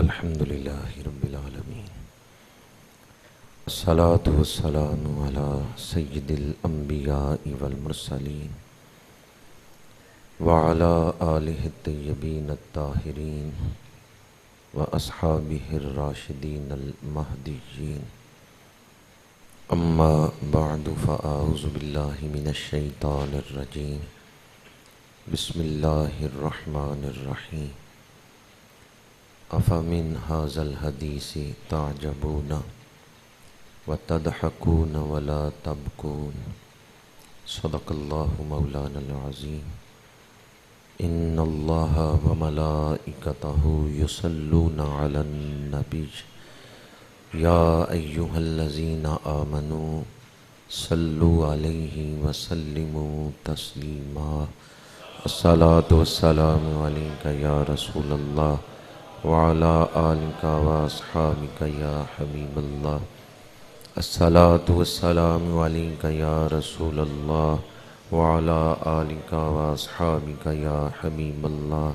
الحمد لله رب العالمين الصلاة والسلام على سيد الأنبياء والمرسلين وعلى آله الطيبين الطاهرين وأصحابه الراشدين المهديين أما بعد فأعوذ بالله من الشيطان الرجيم بسم الله الرحمن الرحيم أفمن هذا الحديث تعجبون وتضحكون ولا تبكون صدق الله مولانا العظيم إن الله وملائكته يصلون على النبي يا أيها الذين آمنوا صلوا عليه وسلموا تسليما الصلاة والسلام عليك يا رسول الله وعلى آلك وأصحابك يا حبيب الله الصلاة والسلام عليك يا رسول الله وعلى آلك وأصحابك يا حبيب الله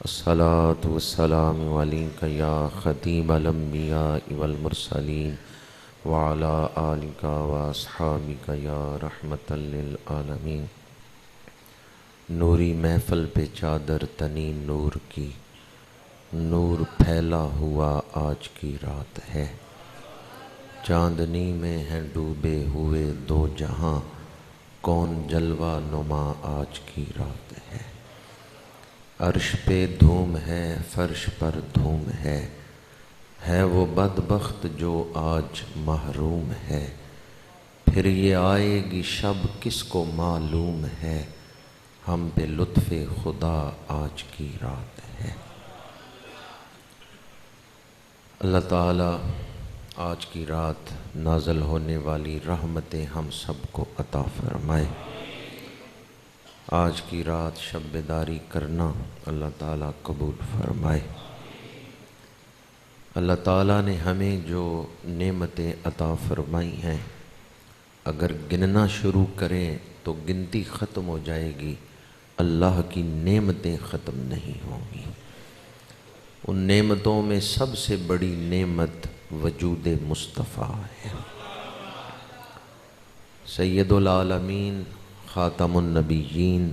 الصلاة والسلام عليك يا خطيب الأنبياء والمرسلين وعلى آلك وأصحابك يا رحمة للعالمين نوری محفل پہ چادر تنی نور کی، نور پھیلا ہوا آج کی رات ہے، چاندنی میں ہیں ڈوبے ہوئے دو جہاں، کون جلوہ نما آج کی رات ہے، عرش پہ دھوم ہے فرش پر دھوم ہے وہ بدبخت جو آج محروم ہے، پھر یہ آئے گی شب کس کو معلوم ہے، ہم پہ لطف خدا آج کی رات ہے۔ اللہ تعالیٰ آج کی رات نازل ہونے والی رحمتیں ہم سب کو عطا فرمائے۔ آج کی رات شب بیداری کرنا اللہ تعالیٰ قبول فرمائے۔ اللہ تعالیٰ نے ہمیں جو نعمتیں عطا فرمائی ہیں، اگر گننا شروع کریں تو گنتی ختم ہو جائے گی، اللہ کی نعمتیں ختم نہیں ہوں گی۔ ان نعمتوں میں سب سے بڑی نعمت وجود مصطفیٰ ہے۔ سید العالمین خاتم النبیین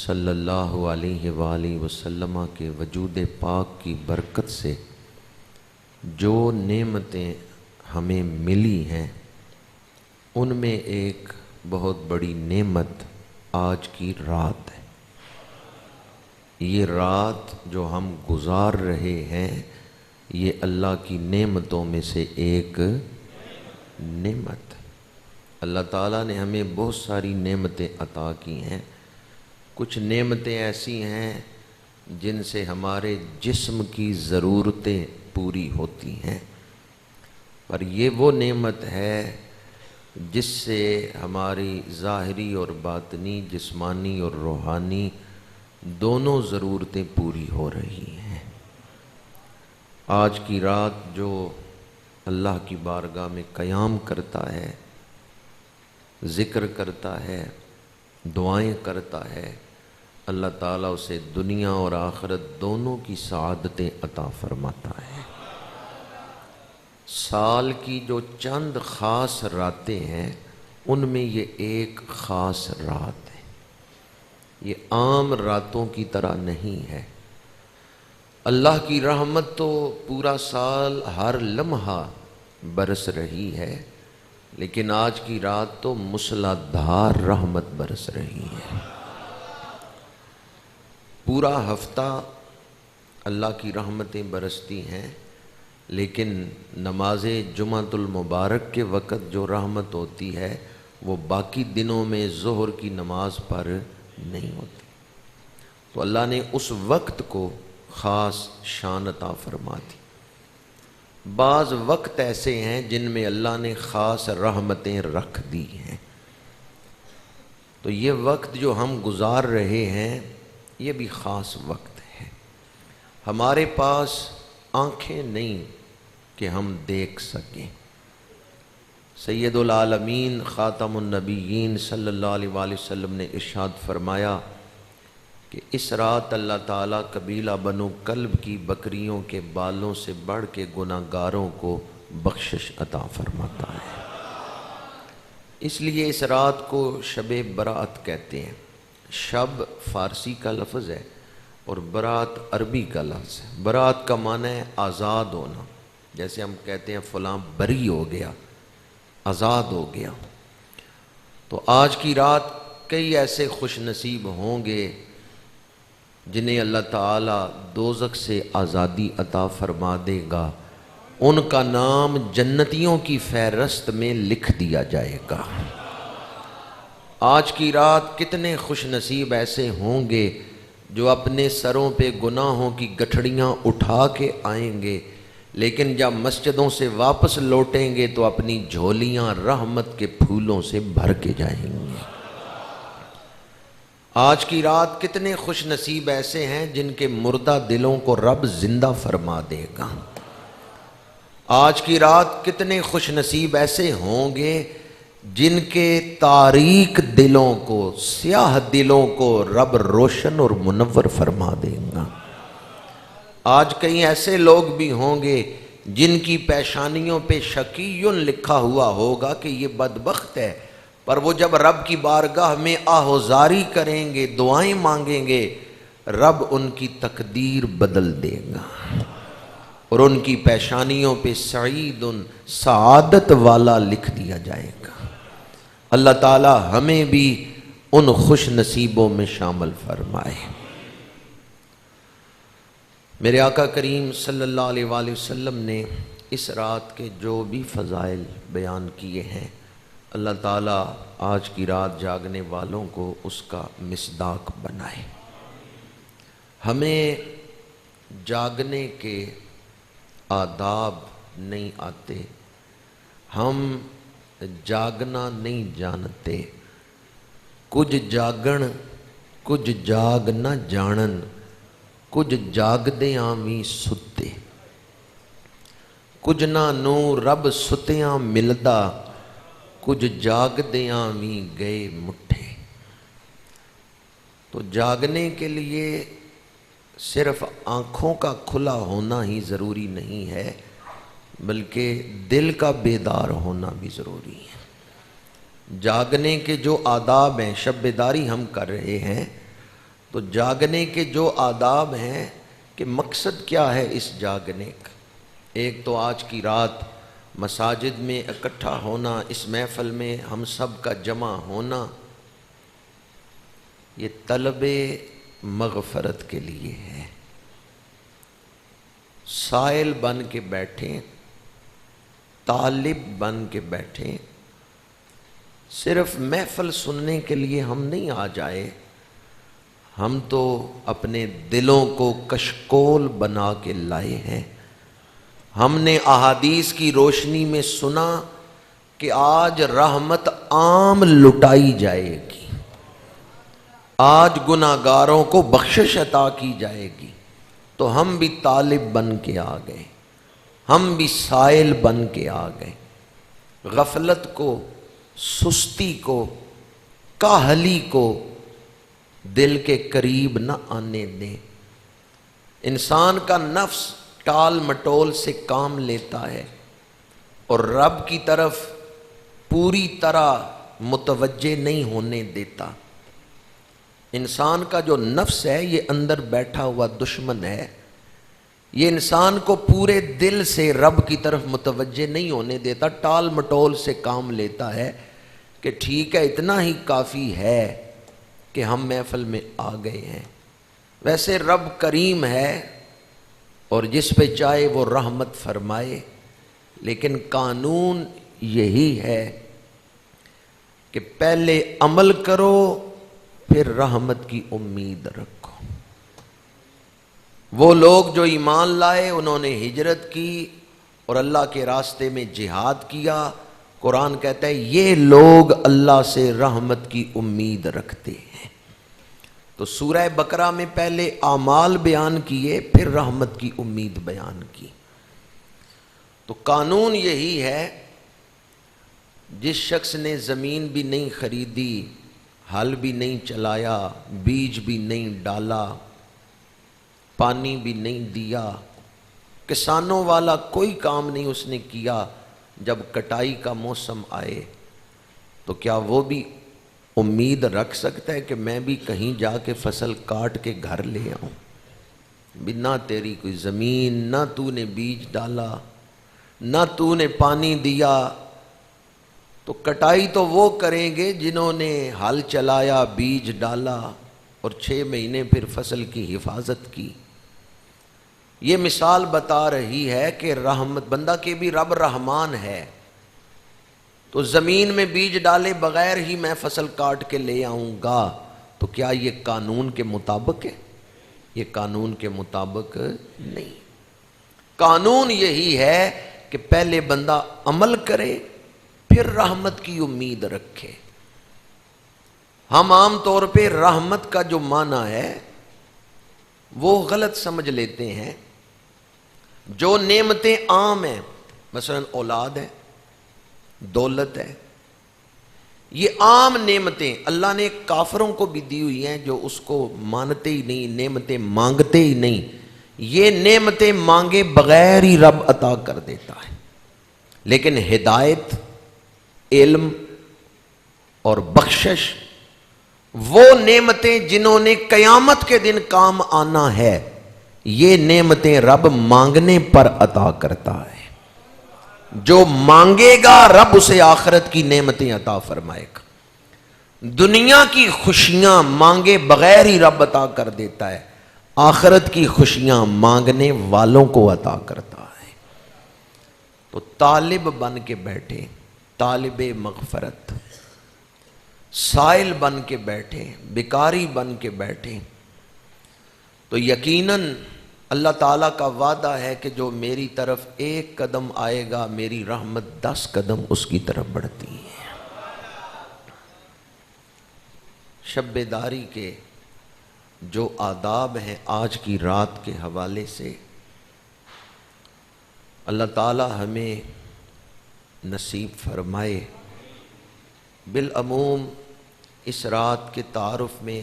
صلی اللہ علیہ وآلہ وسلم کے وجود پاک کی برکت سے جو نعمتیں ہمیں ملی ہیں، ان میں ایک بہت بڑی نعمت آج کی رات ہے۔ یہ رات جو ہم گزار رہے ہیں، یہ اللہ کی نعمتوں میں سے ایک نعمت ہے۔ اللہ تعالیٰ نے ہمیں بہت ساری نعمتیں عطا کی ہیں، کچھ نعمتیں ایسی ہیں جن سے ہمارے جسم کی ضرورتیں پوری ہوتی ہیں، پر یہ وہ نعمت ہے جس سے ہماری ظاہری اور باطنی، جسمانی اور روحانی دونوں ضرورتیں پوری ہو رہی ہیں۔ آج کی رات جو اللہ کی بارگاہ میں قیام کرتا ہے، ذکر کرتا ہے، دعائیں کرتا ہے، اللہ تعالیٰ اسے دنیا اور آخرت دونوں کی سعادتیں عطا فرماتا ہے۔ سال کی جو چند خاص راتیں ہیں، ان میں یہ ایک خاص رات ہے۔ یہ عام راتوں کی طرح نہیں ہے۔ اللہ کی رحمت تو پورا سال ہر لمحہ برس رہی ہے، لیکن آج کی رات تو مسلح دھار رحمت برس رہی ہے۔ پورا ہفتہ اللہ کی رحمتیں برستی ہیں، لیکن نماز جمعۃ المبارک کے وقت جو رحمت ہوتی ہے وہ باقی دنوں میں ظہر کی نماز پر نہیں ہوتی۔ تو اللہ نے اس وقت کو خاص شان عطا فرما دی۔ بعض وقت ایسے ہیں جن میں اللہ نے خاص رحمتیں رکھ دی ہیں۔ تو یہ وقت جو ہم گزار رہے ہیں، یہ بھی خاص وقت ہے۔ ہمارے پاس آنکھیں نہیں کہ ہم دیکھ سکیں۔ سید العالمین خاتم النبیین صلی اللہ علیہ وآلہ وسلم نے ارشاد فرمایا کہ اس رات اللہ تعالیٰ قبیلہ بنو کلب کی بکریوں کے بالوں سے بڑھ کے گناہگاروں کو بخشش عطا فرماتا ہے۔ اس لیے اس رات کو شب برات کہتے ہیں۔ شب فارسی کا لفظ ہے اور برات عربی کا لفظ ہے۔ برات کا معنی ہے آزاد ہونا، جیسے ہم کہتے ہیں فلاں بری ہو گیا، آزاد ہو گیا۔ تو آج کی رات کئی ایسے خوش نصیب ہوں گے جنہیں اللہ تعالیٰ دوزخ سے آزادی عطا فرما دے گا، ان کا نام جنتیوں کی فہرست میں لکھ دیا جائے گا۔ آج کی رات کتنے خوش نصیب ایسے ہوں گے جو اپنے سروں پہ گناہوں کی گٹھڑیاں اٹھا کے آئیں گے، لیکن جب مسجدوں سے واپس لوٹیں گے تو اپنی جھولیاں رحمت کے پھولوں سے بھر کے جائیں گے۔ آج کی رات کتنے خوش نصیب ایسے ہیں جن کے مردہ دلوں کو رب زندہ فرما دے گا۔ آج کی رات کتنے خوش نصیب ایسے ہوں گے جن کے تاریک دلوں کو، سیاہ دلوں کو رب روشن اور منور فرما دے گا۔ آج کئی ایسے لوگ بھی ہوں گے جن کی پیشانیوں پہ شقیٌ لکھا ہوا ہوگا کہ یہ بدبخت ہے، پر وہ جب رب کی بارگاہ میں آہوزاری کریں گے، دعائیں مانگیں گے، رب ان کی تقدیر بدل دے گا اور ان کی پیشانیوں پہ سعید سعادت والا لکھ دیا جائے گا۔ اللہ تعالی ہمیں بھی ان خوش نصیبوں میں شامل فرمائے۔ میرے آقا کریم صلی اللہ علیہ وآلہ وسلم نے اس رات کے جو بھی فضائل بیان کیے ہیں، اللہ تعالیٰ آج کی رات جاگنے والوں کو اس کا مصداق بنائے۔ ہمیں جاگنے کے آداب نہیں آتے، ہم جاگنا نہیں جانتے۔ کچھ جاگن کچھ جاگ نہ جانن، کچھ جاگدیاں وی ستے۔ کچھ نہ نو رب ستیاں ملدا، کچھ جاگدیاں وی گئے مٹھے۔ تو جاگنے کے لیے صرف آنکھوں کا کھلا ہونا ہی ضروری نہیں ہے، بلکہ دل کا بیدار ہونا بھی ضروری ہے۔ جاگنے کے جو آداب ہیں، شب بیداری ہم کر رہے ہیں، تو جاگنے کے جو آداب ہیں کہ مقصد کیا ہے اس جاگنے کا۔ ایک تو آج کی رات مساجد میں اکٹھا ہونا، اس محفل میں ہم سب کا جمع ہونا، یہ طلب مغفرت کے لیے ہے۔ سائل بن کے بیٹھیں، طالب بن کے بیٹھیں، صرف محفل سننے کے لیے ہم نہیں آ جائے، ہم تو اپنے دلوں کو کشکول بنا کے لائے ہیں۔ ہم نے احادیث کی روشنی میں سنا کہ آج رحمت عام لٹائی جائے گی، آج گناہگاروں کو بخشش عطا کی جائے گی، تو ہم بھی طالب بن کے آ گئے، ہم بھی سائل بن کے آ گئے۔ غفلت کو، سستی کو، کاہلی کو دل کے قریب نہ آنے دیں۔ انسان کا نفس ٹال مٹول سے کام لیتا ہے اور رب کی طرف پوری طرح متوجہ نہیں ہونے دیتا۔ انسان کا جو نفس ہے یہ اندر بیٹھا ہوا دشمن ہے، یہ انسان کو پورے دل سے رب کی طرف متوجہ نہیں ہونے دیتا، ٹال مٹول سے کام لیتا ہے کہ ٹھیک ہے اتنا ہی کافی ہے کہ ہم محفل میں آ گئے ہیں۔ ویسے رب کریم ہے اور جس پہ چاہے وہ رحمت فرمائے، لیکن قانون یہی ہے کہ پہلے عمل کرو پھر رحمت کی امید رکھو۔ وہ لوگ جو ایمان لائے، انہوں نے ہجرت کی اور اللہ کے راستے میں جہاد کیا، قرآن کہتا ہے یہ لوگ اللہ سے رحمت کی امید رکھتے ہیں۔ تو سورہ بقرہ میں پہلے اعمال بیان کیے، پھر رحمت کی امید بیان کی۔ تو قانون یہی ہے، جس شخص نے زمین بھی نہیں خریدی، ہل بھی نہیں چلایا، بیج بھی نہیں ڈالا، پانی بھی نہیں دیا، کسانوں والا کوئی کام نہیں اس نے کیا، جب کٹائی کا موسم آئے تو کیا وہ بھی امید رکھ سکتا ہے کہ میں بھی کہیں جا کے فصل کاٹ کے گھر لے آؤں؟ بنا تیری کوئی زمین، نہ تو نے بیج ڈالا، نہ تو نے پانی دیا، تو کٹائی تو وہ کریں گے جنہوں نے ہل چلایا، بیج ڈالا اور 6 مہینے پھر فصل کی حفاظت کی۔ یہ مثال بتا رہی ہے کہ رحمت بندہ کے بھی رب رحمان ہے، تو زمین میں بیج ڈالے بغیر ہی میں فصل کاٹ کے لے آؤں گا، تو کیا یہ قانون کے مطابق ہے؟ یہ قانون کے مطابق نہیں۔ قانون یہی ہے کہ پہلے بندہ عمل کرے پھر رحمت کی امید رکھے۔ ہم عام طور پہ رحمت کا جو معنی ہے وہ غلط سمجھ لیتے ہیں۔ جو نعمتیں عام ہیں، مثلا اولاد ہے، دولت ہے، یہ عام نعمتیں اللہ نے کافروں کو بھی دی ہوئی ہیں جو اس کو مانتے ہی نہیں، نعمتیں مانگتے ہی نہیں۔ یہ نعمتیں مانگے بغیر ہی رب عطا کر دیتا ہے، لیکن ہدایت، علم اور بخشش، وہ نعمتیں جنہوں نے قیامت کے دن کام آنا ہے، یہ نعمتیں رب مانگنے پر عطا کرتا ہے۔ جو مانگے گا رب اسے آخرت کی نعمتیں عطا فرمائے گا۔ دنیا کی خوشیاں مانگے بغیر ہی رب عطا کر دیتا ہے، آخرت کی خوشیاں مانگنے والوں کو عطا کرتا ہے۔ تو طالب بن کے بیٹھے، طالب مغفرت، سائل بن کے بیٹھے، بیکاری بن کے بیٹھے، تو یقیناً اللہ تعالیٰ کا وعدہ ہے کہ جو میری طرف 1 قدم آئے گا، میری رحمت 10 قدم اس کی طرف بڑھتی ہے۔ شب بیداری کے جو آداب ہیں آج کی رات کے حوالے سے، اللہ تعالیٰ ہمیں نصیب فرمائے۔ بالعموم اس رات کے تعارف میں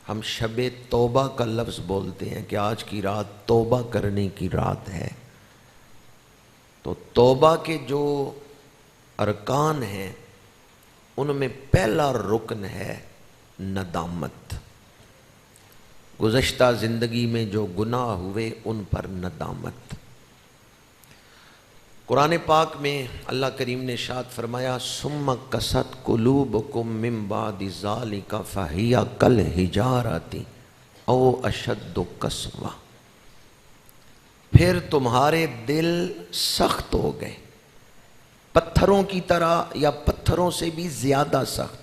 ہم شب توبہ کا لفظ بولتے ہیں کہ آج کی رات توبہ کرنے کی رات ہے۔ تو توبہ کے جو ارکان ہیں ان میں پہلا رکن ہے ندامت۔ گزشتہ زندگی میں جو گناہ ہوئے ان پر ندامت۔ قرآن پاک میں اللہ کریم نے ارشاد فرمایا ثم قست قلوبکم من بعد ذلک فہی کالحجارۃ او اشد قسوہ، پھر تمہارے دل سخت ہو گئے، پتھروں کی طرح یا پتھروں سے بھی زیادہ سخت۔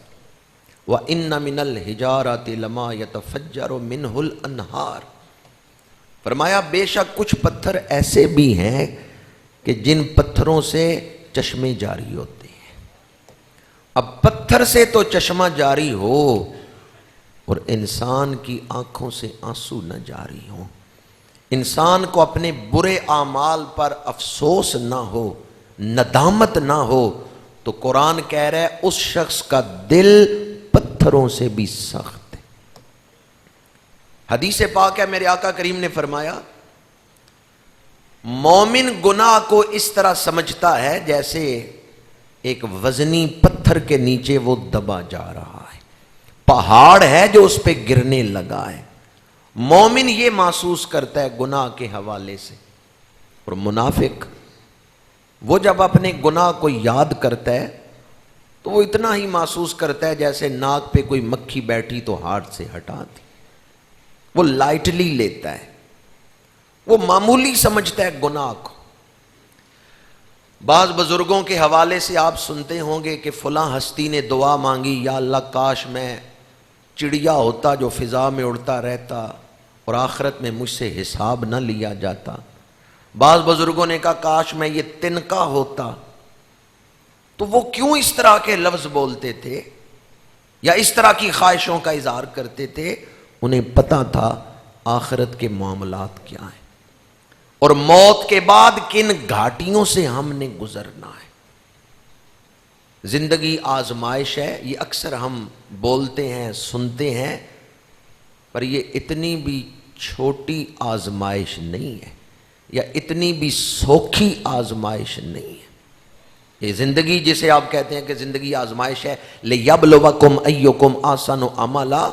وَإِنَّ مِنَ الْحِجَارَةِ لَمَا يَتَفَجَّرُ مِنْهُ الْأَنْهَارُ، فرمایا بے شک کچھ پتھر ایسے بھی ہیں کہ جن پتھروں سے چشمے جاری ہوتے ہیں۔ اب پتھر سے تو چشمہ جاری ہو اور انسان کی آنکھوں سے آنسو نہ جاری ہو، انسان کو اپنے برے اعمال پر افسوس نہ ہو، ندامت نہ ہو، تو قرآن کہہ رہا ہے اس شخص کا دل پتھروں سے بھی سخت ہے۔ حدیث پاک ہے، میرے آقا کریم نے فرمایا مومن گناہ کو اس طرح سمجھتا ہے جیسے ایک وزنی پتھر کے نیچے وہ دبا جا رہا ہے، پہاڑ ہے جو اس پہ گرنے لگا ہے۔ مومن یہ محسوس کرتا ہے گناہ کے حوالے سے، اور منافق وہ جب اپنے گناہ کو یاد کرتا ہے تو وہ اتنا ہی محسوس کرتا ہے جیسے ناک پہ کوئی مکھی بیٹھی تو ہاتھ سے ہٹا دی، وہ لائٹلی لیتا ہے، وہ معمولی سمجھتا ہے گناہ کو۔ بعض بزرگوں کے حوالے سے آپ سنتے ہوں گے کہ فلاں ہستی نے دعا مانگی، یا اللہ کاش میں چڑیا ہوتا جو فضا میں اڑتا رہتا اور آخرت میں مجھ سے حساب نہ لیا جاتا۔ بعض بزرگوں نے کہا کاش میں یہ تنکا ہوتا۔ تو وہ کیوں اس طرح کے لفظ بولتے تھے یا اس طرح کی خواہشوں کا اظہار کرتے تھے؟ انہیں پتا تھا آخرت کے معاملات کیا ہیں اور موت کے بعد کن گھاٹیوں سے ہم نے گزرنا ہے۔ زندگی آزمائش ہے، یہ اکثر ہم بولتے ہیں سنتے ہیں، پر یہ اتنی بھی چھوٹی آزمائش نہیں ہے یا اتنی بھی سوکھی آزمائش نہیں ہے۔ یہ زندگی جسے آپ کہتے ہیں کہ زندگی آزمائش ہے، لِيَبْلُوَكُمْ أَيُّكُمْ أَحْسَنُ عَمَلًا،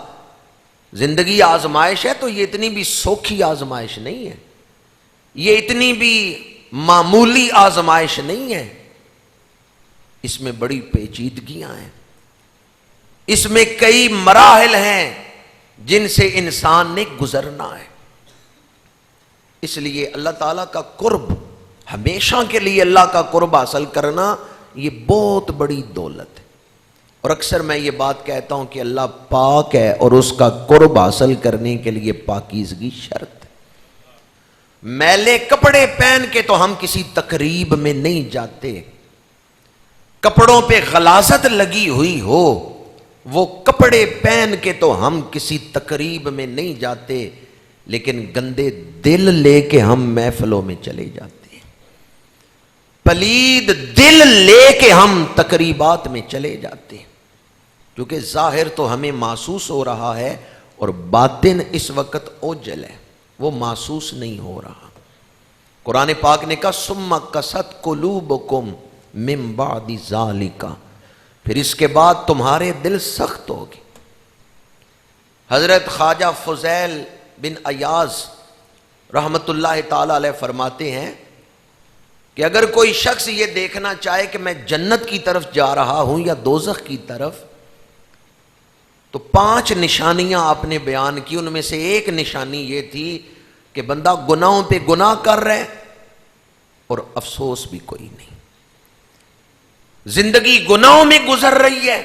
زندگی آزمائش ہے تو یہ اتنی بھی سوکھی آزمائش نہیں ہے، یہ اتنی بھی معمولی آزمائش نہیں ہے، اس میں بڑی پیچیدگیاں ہیں، اس میں کئی مراحل ہیں جن سے انسان نے گزرنا ہے۔ اس لیے اللہ تعالیٰ کا قرب، ہمیشہ کے لیے اللہ کا قرب حاصل کرنا، یہ بہت بڑی دولت ہے۔ اور اکثر میں یہ بات کہتا ہوں کہ اللہ پاک ہے اور اس کا قرب حاصل کرنے کے لیے پاکیزگی شرط ہے۔ میلے کپڑے پہن کے تو ہم کسی تقریب میں نہیں جاتے، کپڑوں پہ غلاظت لگی ہوئی ہو وہ کپڑے پہن کے تو ہم کسی تقریب میں نہیں جاتے، لیکن گندے دل لے کے ہم محفلوں میں چلے جاتے ہیں، پلید دل لے کے ہم تقریبات میں چلے جاتے ہیں، کیونکہ ظاہر تو ہمیں محسوس ہو رہا ہے اور باطن اس وقت اوجل ہے، وہ محسوس نہیں ہو رہا۔ قرآن پاک نے کہا ثم قست قلوبکم من بعد ذالک، پھر اس کے بعد تمہارے دل سخت ہوگی۔ حضرت خواجہ فضیل بن ایاز رحمت اللہ تعالی علیہ فرماتے ہیں کہ اگر کوئی شخص یہ دیکھنا چاہے کہ میں جنت کی طرف جا رہا ہوں یا دوزخ کی طرف، تو 5 نشانیاں آپ نے بیان کی، ان میں سے ایک نشانی یہ تھی کہ بندہ گناہوں پہ گناہ کر رہے اور افسوس بھی کوئی نہیں، زندگی گناہوں میں گزر رہی ہے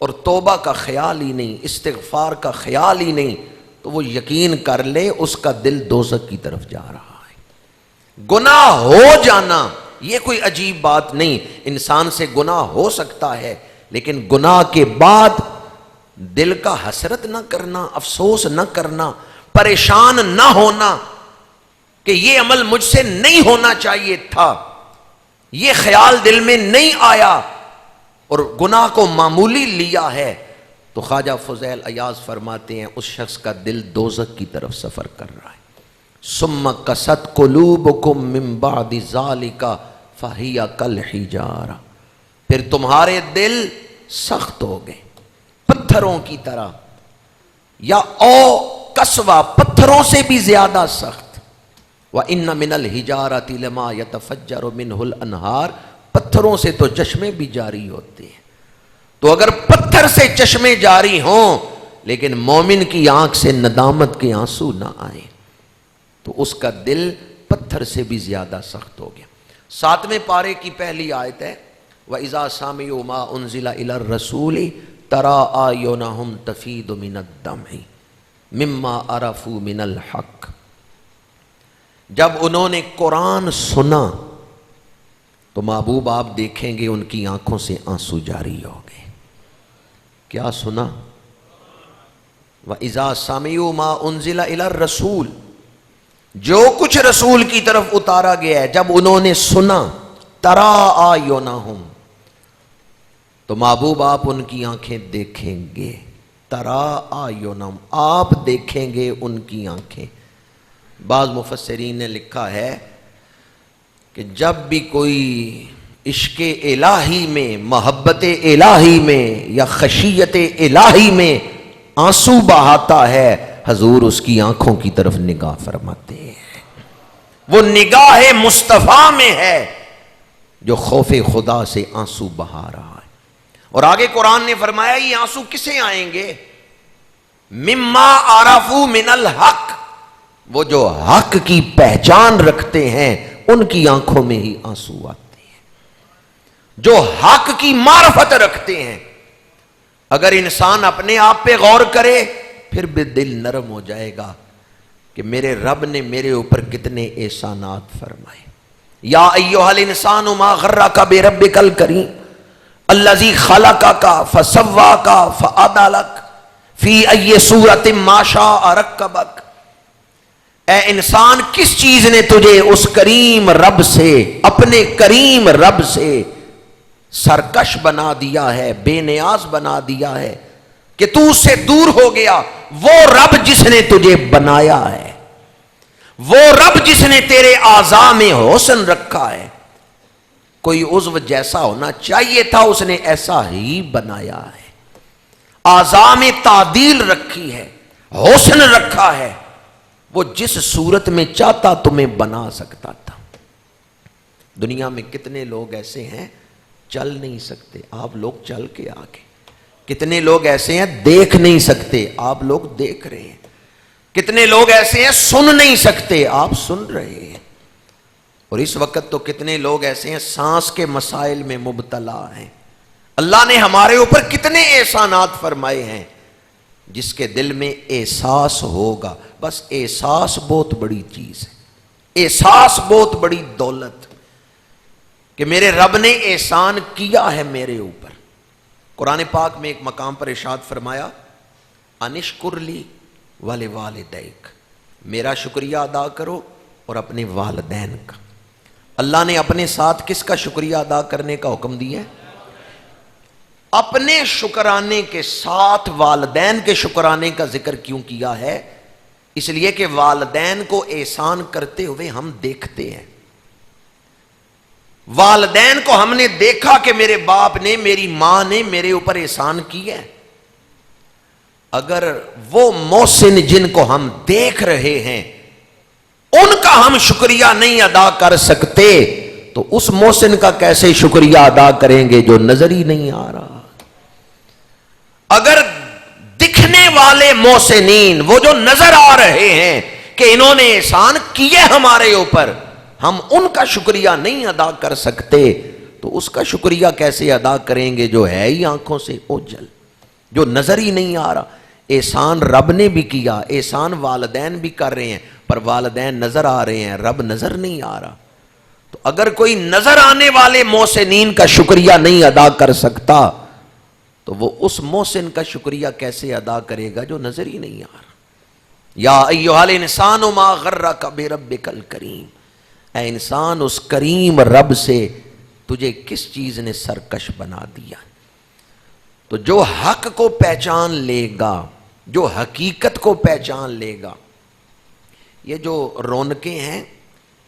اور توبہ کا خیال ہی نہیں، استغفار کا خیال ہی نہیں، تو وہ یقین کر لے اس کا دل دوزخ کی طرف جا رہا ہے۔ گناہ ہو جانا یہ کوئی عجیب بات نہیں، انسان سے گناہ ہو سکتا ہے، لیکن گناہ کے بعد دل کا حسرت نہ کرنا، افسوس نہ کرنا، پریشان نہ ہونا کہ یہ عمل مجھ سے نہیں ہونا چاہیے تھا، یہ خیال دل میں نہیں آیا اور گناہ کو معمولی لیا ہے، تو خواجہ فضیل ایاز فرماتے ہیں اس شخص کا دل دوزخ کی طرف سفر کر رہا ہے۔ ثم قست قلوبکم من بعد ذالک فہی کالحجارہ، پھر تمہارے دل سخت ہو گئے پتھروں کی طرح، یا او قسوہ، پتھروں سے بھی زیادہ سخت۔ وَإِنَّ مِنَ الْحِجَارَةِ لَمَا يَتَفَجَّرُ مِنْهُ الْأَنْهَارُ، پتھروں سے تو چشمے بھی جاری ہوتے ہیں، تو اگر پتھر سے چشمے جاری ہوں لیکن مومن کی آنکھ سے ندامت کے آنسو نہ آئیں تو اس کا دل پتھر سے بھی زیادہ سخت ہو گیا۔ 7ویں پارے کی پہلی آیت ہے وَإِذَا سَمِعُوا مَا أُنزِلَ إِلَى الرَّسُولِ تَرَىٰ أَعْيُنَهُمْ تَفِيضُ مِنَ الدَّمْعِ مِمَّا عَرَفُوا مِنَ الْحَقِّ، جب انہوں نے قرآن سنا تو محبوب آپ دیکھیں گے ان کی آنکھوں سے آنسو جاری ہو گئے۔ کیا سنا؟ وَإِذَا سَمِعُوا مَا أُنزِلَ إِلَى الرَّسُولِ، جو کچھ رسول کی طرف اتارا گیا ہے جب انہوں نے سنا، تَرَىٰ أَعْيُنَهُمْ، تو محبوب آپ ان کی آنکھیں دیکھیں گے، تَرَىٰ أَعْيُنَهُمْ، آپ دیکھیں گے ان کی آنکھیں۔ بعض مفسرین نے لکھا ہے کہ جب بھی کوئی عشق الہی میں، محبت الہی میں یا خشیت الہی میں آنسو بہاتا ہے، حضور اس کی آنکھوں کی طرف نگاہ فرماتے ہیں، وہ نگاہ مصطفیٰ میں ہے جو خوف خدا سے آنسو بہا رہا ہے۔ اور آگے قرآن نے فرمایا یہ آنسو کسے آئیں گے؟ مما عرفوا من الحق، وہ جو حق کی پہچان رکھتے ہیں ان کی آنکھوں میں ہی آنسو آتے ہیں، جو حق کی معرفت رکھتے ہیں۔ اگر انسان اپنے آپ پہ غور کرے پھر بھی دل نرم ہو جائے گا کہ میرے رب نے میرے اوپر کتنے احسانات فرمائے۔ یا ایھا الانسان ما غرک بربک الکریم الذی خلقک فسواک فعدلک فی ای صورۃ ما شاء رکبک، اے انسان کس چیز نے تجھے اس کریم رب سے، اپنے کریم رب سے سرکش بنا دیا ہے، بے نیاز بنا دیا ہے کہ تو اس سے دور ہو گیا۔ وہ رب جس نے تجھے بنایا ہے، وہ رب جس نے تیرے اعضاء میں حسن رکھا ہے، کوئی عضو جیسا ہونا چاہیے تھا، اس نے ایسا ہی بنایا ہے، اعضاء میں تعدیل رکھی ہے، حسن رکھا ہے، وہ جس صورت میں چاہتا تمہیں بنا سکتا تھا۔ دنیا میں کتنے لوگ ایسے ہیں چل نہیں سکتے، آپ لوگ چل کے آگے، کتنے لوگ ایسے ہیں دیکھ نہیں سکتے، آپ لوگ دیکھ رہے ہیں، کتنے لوگ ایسے ہیں سن نہیں سکتے، آپ سن رہے ہیں، اور اس وقت تو کتنے لوگ ایسے ہیں سانس کے مسائل میں مبتلا ہیں۔ اللہ نے ہمارے اوپر کتنے احسانات فرمائے ہیں، جس کے دل میں احساس ہوگا، بس احساس بہت بڑی چیز ہے، احساس بہت بڑی دولت، کہ میرے رب نے احسان کیا ہے میرے اوپر۔ قرآن پاک میں ایک مقام پر ارشاد فرمایا، انشکر لی ولوالدیک، میرا شکریہ ادا کرو اور اپنے والدین کا۔ اللہ نے اپنے ساتھ کس کا شکریہ ادا کرنے کا حکم دیا ہے؟ اپنے شکرانے کے ساتھ والدین کے شکرانے کا ذکر کیوں کیا ہے؟ اس لیے کہ والدین کو احسان کرتے ہوئے ہم دیکھتے ہیں، والدین کو ہم نے دیکھا کہ میرے باپ نے، میری ماں نے میرے اوپر احسان کیا ہے۔ اگر وہ محسن جن کو ہم دیکھ رہے ہیں ان کا ہم شکریہ نہیں ادا کر سکتے تو اس محسن کا کیسے شکریہ ادا کریں گے جو نظر ہی نہیں آ رہا؟ اگر دکھنے والے محسنین، وہ جو نظر آ رہے ہیں کہ انہوں نے احسان کیے ہمارے اوپر، ہم ان کا شکریہ نہیں ادا کر سکتے تو اس کا شکریہ کیسے ادا کریں گے جو ہے ہی آنکھوں سے اوجھل، جو نظر ہی نہیں آ رہا؟ احسان رب نے بھی کیا، احسان والدین بھی کر رہے ہیں، پر والدین نظر آ رہے ہیں، رب نظر نہیں آ رہا۔ تو اگر کوئی نظر آنے والے محسنین کا شکریہ نہیں ادا کر سکتا تو وہ اس محسن کا شکریہ کیسے ادا کرے گا جو نظر ہی نہیں آ رہا؟ یا ایھا الانسان ما غرک بربک الکریم، اے انسان اس کریم رب سے تجھے کس چیز نے سرکش بنا دیا؟ تو جو حق کو پہچان لے گا، جو حقیقت کو پہچان لے گا، یہ جو رونقیں ہیں،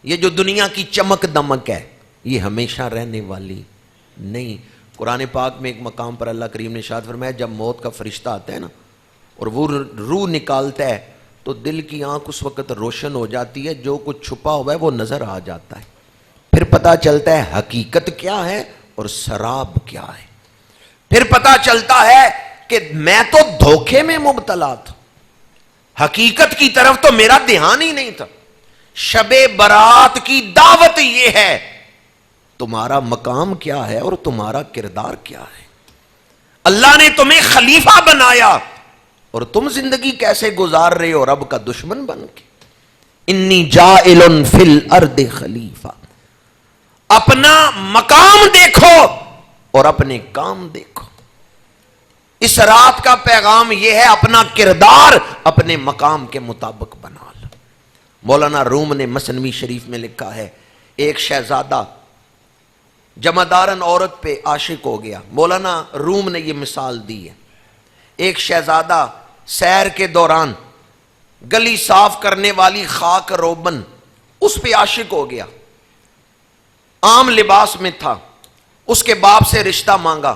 یہ جو دنیا کی چمک دمک ہے، یہ ہمیشہ رہنے والی نہیں۔ قرآن پاک میں ایک مقام پر اللہ کریم نے ارشاد فرمایا، جب موت کا فرشتہ آتا ہے نا اور وہ روح نکالتا ہے تو دل کی آنکھ اس وقت روشن ہو جاتی ہے، جو کچھ چھپا ہوا ہے وہ نظر آ جاتا ہے، پھر پتہ چلتا ہے حقیقت کیا ہے اور سراب کیا ہے، پھر پتہ چلتا ہے کہ میں تو دھوکے میں مبتلا تھا، حقیقت کی طرف تو میرا دھیان ہی نہیں تھا۔ شب برات کی دعوت یہ ہے، تمہارا مقام کیا ہے اور تمہارا کردار کیا ہے؟ اللہ نے تمہیں خلیفہ بنایا اور تم زندگی کیسے گزار رہے ہو رب کا دشمن بن کے؟ انی جاعل فی الارض خلیفہ، اپنا مقام دیکھو اور اپنے کام دیکھو۔ اس رات کا پیغام یہ ہے، اپنا کردار اپنے مقام کے مطابق بنا لو۔ مولانا روم نے مثنوی شریف میں لکھا ہے، ایک شہزادہ جمعدارن عورت پہ عاشق ہو گیا۔ مولانا روم نے یہ مثال دی ہے، ایک شہزادہ سیر کے دوران گلی صاف کرنے والی خاک روبن اس پہ عاشق ہو گیا، عام لباس میں تھا، اس کے باپ سے رشتہ مانگا،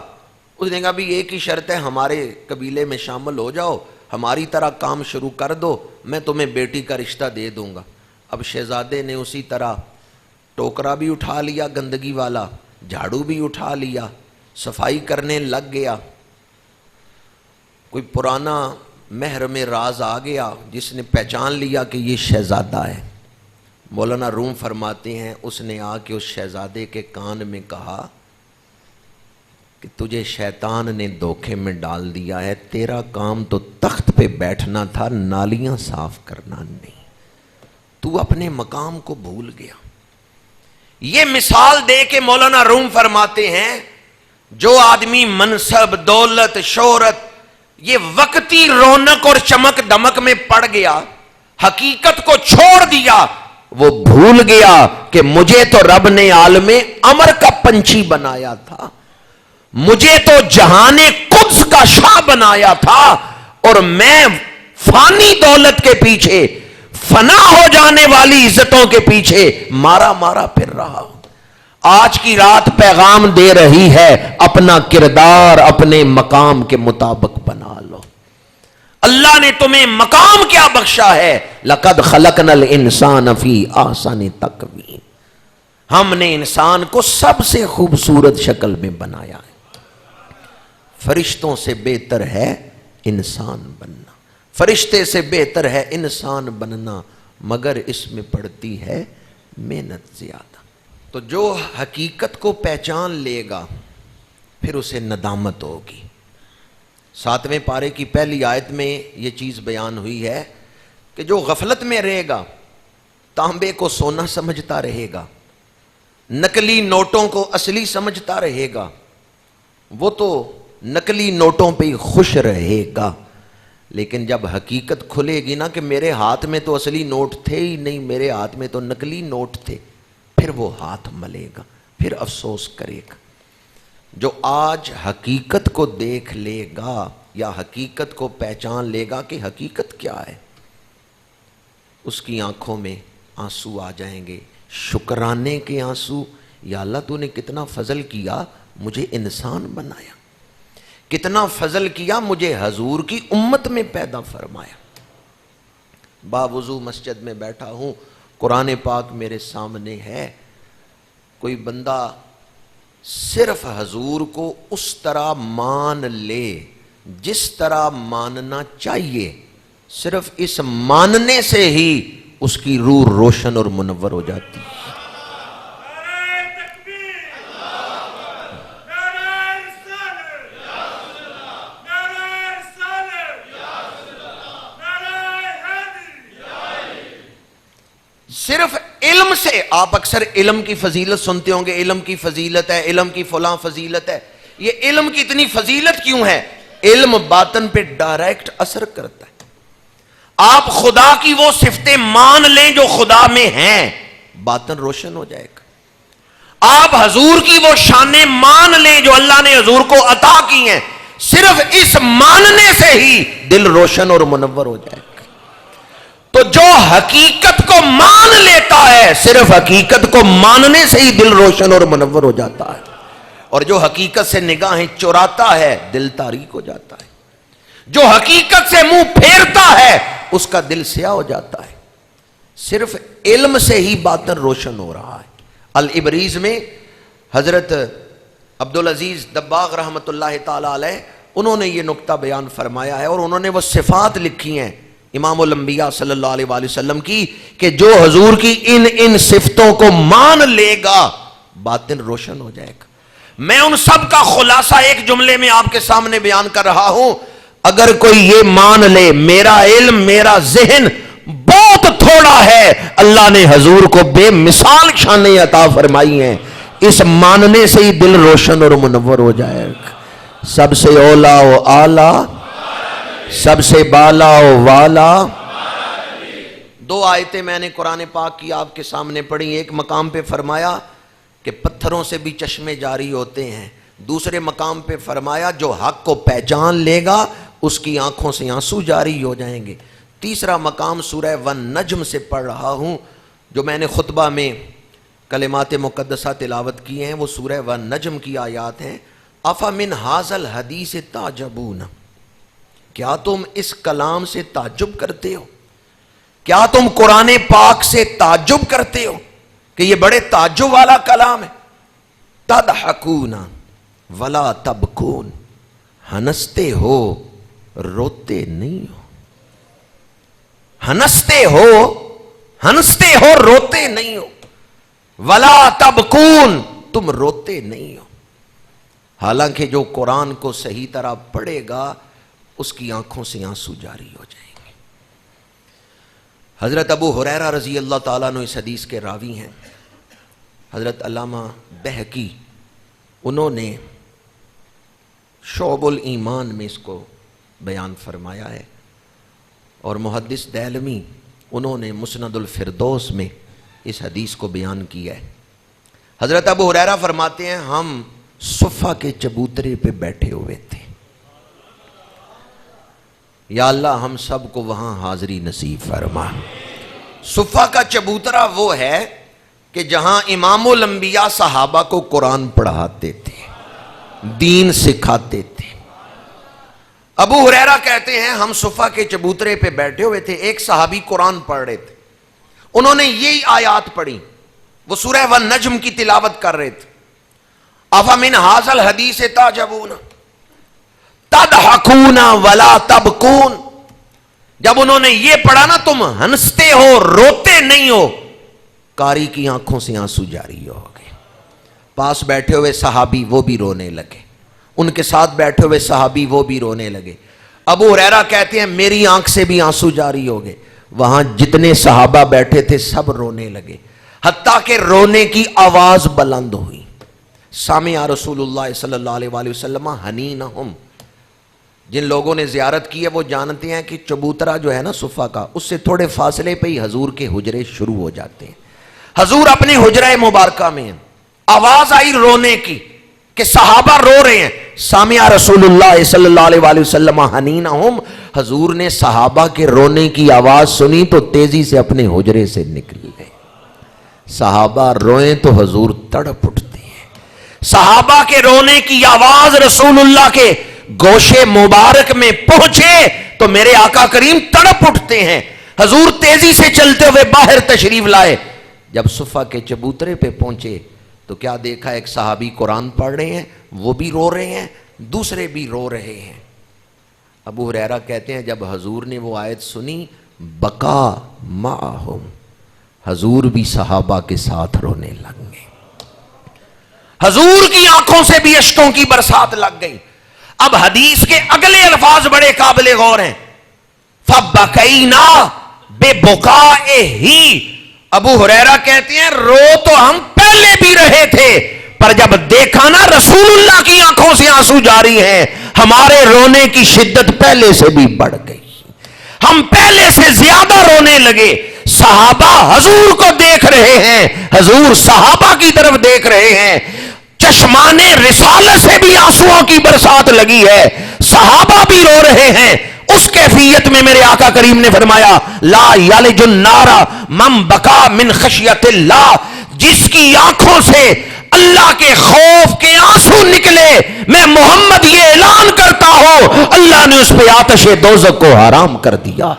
اس نے کہا بھی ایک ہی شرط ہے، ہمارے قبیلے میں شامل ہو جاؤ، ہماری طرح کام شروع کر دو، میں تمہیں بیٹی کا رشتہ دے دوں گا۔ اب شہزادے نے اسی طرح ٹوکرا بھی اٹھا لیا گندگی والا، جھاڑو بھی اٹھا لیا، صفائی کرنے لگ گیا۔ کوئی پرانا محرم راز آ گیا جس نے پہچان لیا کہ یہ شہزادہ ہے۔ مولانا روم فرماتے ہیں اس نے آ کے اس شہزادے کے کان میں کہا کہ تجھے شیطان نے دھوکے میں ڈال دیا ہے، تیرا کام تو تخت پہ بیٹھنا تھا، نالیاں صاف کرنا نہیں، تو اپنے مقام کو بھول گیا۔ یہ مثال دے کے مولانا روم فرماتے ہیں جو آدمی منصب، دولت، شہرت، یہ وقتی رونق اور چمک دمک میں پڑ گیا، حقیقت کو چھوڑ دیا، وہ بھول گیا کہ مجھے تو رب نے عالم امر کا پنچھی بنایا تھا، مجھے تو جہان قدس کا شاہ بنایا تھا اور میں فانی دولت کے پیچھے، فنا ہو جانے والی عزتوں کے پیچھے مارا مارا پھر رہا ہوں۔ آج کی رات پیغام دے رہی ہے، اپنا کردار اپنے مقام کے مطابق بنا لو۔ اللہ نے تمہیں مقام کیا بخشا ہے؟ لَقَدْ خَلَقْنَا الْإِنسَانَ فِي أَحْسَنِ تَقْوِيمٍ، ہم نے انسان کو سب سے خوبصورت شکل میں بنایا ہے۔ فرشتوں سے بہتر ہے انسان بننا، فرشتے سے بہتر ہے انسان بننا، مگر اس میں پڑتی ہے محنت زیادہ۔ تو جو حقیقت کو پہچان لے گا پھر اسے ندامت ہوگی۔ 7ویں پارے کی پہلی آیت میں یہ چیز بیان ہوئی ہے کہ جو غفلت میں رہے گا، تانبے کو سونا سمجھتا رہے گا، نقلی نوٹوں کو اصلی سمجھتا رہے گا، وہ تو نقلی نوٹوں پہ ہی خوش رہے گا۔ لیکن جب حقیقت کھلے گی نا کہ میرے ہاتھ میں تو اصلی نوٹ تھے ہی نہیں، میرے ہاتھ میں تو نقلی نوٹ تھے، پھر وہ ہاتھ ملے گا، پھر افسوس کرے گا۔ جو آج حقیقت کو دیکھ لے گا یا حقیقت کو پہچان لے گا کہ حقیقت کیا ہے، اس کی آنکھوں میں آنسو آ جائیں گے، شکرانے کے آنسو۔ یا اللہ تو نے کتنا فضل کیا، مجھے انسان بنایا، کتنا فضل کیا، مجھے حضور کی امت میں پیدا فرمایا۔ باوضو مسجد میں بیٹھا ہوں، قرآن پاک میرے سامنے ہے، کوئی بندہ صرف حضور کو اس طرح مان لے جس طرح ماننا چاہیے، صرف اس ماننے سے ہی اس کی روح روشن اور منور ہو جاتی ہے۔ صرف علم سے، آپ اکثر علم کی فضیلت سنتے ہوں گے، علم کی فضیلت ہے، علم کی فلاں فضیلت ہے۔ یہ علم کی اتنی فضیلت کیوں ہے؟ علم باطن پہ ڈائریکٹ اثر کرتا ہے۔ آپ خدا کی وہ صفتیں مان لیں جو خدا میں ہیں، باطن روشن ہو جائے گا۔ آپ حضور کی وہ شانیں مان لیں جو اللہ نے حضور کو عطا کی ہیں، صرف اس ماننے سے ہی دل روشن اور منور ہو جائے گا۔ تو جو حقیقت کو مان لیتا ہے، صرف حقیقت کو ماننے سے ہی دل روشن اور منور ہو جاتا ہے، اور جو حقیقت سے نگاہیں چراتا ہے دل تاریک ہو جاتا ہے، جو حقیقت سے منہ پھیرتا ہے اس کا دل سیاہ ہو جاتا ہے۔ صرف علم سے ہی باطن روشن ہو رہا ہے۔ الابریز میں حضرت عبدالعزیز دباغ رحمۃ اللہ تعالی علیہ انہوں نے یہ نقطہ بیان فرمایا ہے، اور انہوں نے وہ صفات لکھی ہیں امام الانبیاء صلی اللہ علیہ وآلہ وسلم کی، کہ جو حضور کی ان صفتوں کو مان لے گا باطن روشن ہو جائے گا۔ میں ان سب کا خلاصہ ایک جملے میں آپ کے سامنے بیان کر رہا ہوں۔ اگر کوئی یہ مان لے میرا علم، میرا ذہن بہت تھوڑا ہے، اللہ نے حضور کو بے مثال شانیں عطا فرمائی ہیں، اس ماننے سے ہی دل روشن اور منور ہو جائے گا۔ سب سے اولا و اعلیٰ، سب سے بالا و والا۔ 2 آیتیں میں نے قرآن پاک کی آپ کے سامنے پڑھی۔ ایک مقام پہ فرمایا کہ پتھروں سے بھی چشمے جاری ہوتے ہیں، دوسرے مقام پہ فرمایا جو حق کو پہچان لے گا اس کی آنکھوں سے آنسو جاری ہو جائیں گے۔ تیسرا مقام سورہ والنجم سے پڑھ رہا ہوں، جو میں نے خطبہ میں کلمات مقدسہ تلاوت کی ہیں، وہ سورہ والنجم کی آیات ہیں۔ افمن ھذا الحدیث تعجبون، کیا تم اس کلام سے تعجب کرتے ہو؟ کیا تم قرآن پاک سے تعجب کرتے ہو کہ یہ بڑے تعجب والا کلام ہے؟ تضحکون ولا تبکون، ہنستے ہو روتے نہیں ہو، ہنستے ہو روتے نہیں ہو، ولا تبکون، تم روتے نہیں ہو۔ حالانکہ جو قرآن کو صحیح طرح پڑھے گا اس کی آنکھوں سے آنسو جاری ہو جائیں گے۔ حضرت ابو ہریرہ رضی اللہ تعالیٰ عنہ اس حدیث کے راوی ہیں۔ حضرت علامہ بہقی انہوں نے شعب الایمان میں اس کو بیان فرمایا ہے، اور محدث دہلوی انہوں نے مسند الفردوس میں اس حدیث کو بیان کیا ہے۔ حضرت ابو ہریرہ فرماتے ہیں ہم صفہ کے چبوترے پہ بیٹھے ہوئے تھے۔ یا اللہ ہم سب کو وہاں حاضری نصیب فرما۔ صفہ کا چبوترا وہ ہے کہ جہاں امام الانبیاء صحابہ کو قرآن پڑھاتے تھے، دین سکھاتے تھے۔ ابو ہریرہ کہتے ہیں ہم صفہ کے چبوترے پہ بیٹھے ہوئے تھے، ایک صحابی قرآن پڑھ رہے تھے، انہوں نے یہی آیات پڑھی، وہ سورہ والنجم کی تلاوت کر رہے تھے۔ افمن ھذا الحدیث تعجبون تضحکون ولا تبکون۔ جب انہوں نے یہ پڑھا نا، تم ہنستے ہو روتے نہیں ہو، قاری کی آنکھوں سے آنسو جاری ہو گئے۔ پاس بیٹھے ہوئے صحابی وہ بھی رونے لگے، ان کے ساتھ بیٹھے ہوئے صحابی وہ بھی رونے لگے۔ ابو ہریرہ کہتے ہیں میری آنکھ سے بھی آنسو جاری ہو گئے، وہاں جتنے صحابہ بیٹھے تھے سب رونے لگے، حتیٰ کہ رونے کی آواز بلند ہوئی۔ سامع رسول اللہ صلی اللہ علیہ وآلہ وسلم حنینہم، جن لوگوں نے زیارت کی ہے وہ جانتے ہیں کہ چبوترا جو ہے نا صفہ کا، اس سے تھوڑے فاصلے پہ ہی حضور کے حجرے شروع ہو جاتے ہیں۔ حضور اپنے حجرہ مبارکہ میں ہیں، آواز آئی رونے کی کہ صحابہ رو رہے ہیں۔ سامع رسول اللہ صلی اللہ علیہ وآلہ وسلم حنینہم، حضور نے صحابہ کے رونے کی آواز سنی تو تیزی سے اپنے حجرے سے نکل گئے۔ صحابہ روئیں تو حضور تڑپ اٹھتے ہیں۔ صحابہ کے رونے کی آواز رسول اللہ کے گوشے مبارک میں پہنچے تو میرے آقا کریم تڑپ اٹھتے ہیں۔ حضور تیزی سے چلتے ہوئے باہر تشریف لائے، جب صفہ کے چبوترے پہ پہنچے تو کیا دیکھا، ایک صحابی قرآن پڑھ رہے ہیں، وہ بھی رو رہے ہیں، دوسرے بھی رو رہے ہیں۔ ابو ہریرہ کہتے ہیں جب حضور نے وہ آیت سنی، بکا معہم، حضور بھی صحابہ کے ساتھ رونے لگ گئے۔ حضور کی آنکھوں سے بھی اشکوں کی برسات لگ گئی۔ اب حدیث کے اگلے الفاظ بڑے قابل غور ہیں، فَبَكَيْنَا بِبُكَائِهِ۔ ابو ہریرہ کہتے ہیں رو تو ہم پہلے بھی رہے تھے، پر جب دیکھا نا رسول اللہ کی آنکھوں سے آنسو جاری ہیں، ہمارے رونے کی شدت پہلے سے بھی بڑھ گئی، ہم پہلے سے زیادہ رونے لگے۔ صحابہ حضور کو دیکھ رہے ہیں، حضور صحابہ کی طرف دیکھ رہے ہیں، چشمان رسالت سے بھی آنسوؤں کی برسات لگی ہے، صحابہ بھی رو رہے ہیں۔ اس کیفیت میں میرے آقا کریم نے فرمایا لا یلج النار من بکا من خشیت اللہ، جس کی آنکھوں سے اللہ کے خوف کے آنسو نکلے، میں محمد یہ اعلان کرتا ہوں اللہ نے اس پہ آتش دوزخ کو حرام کر دیا۔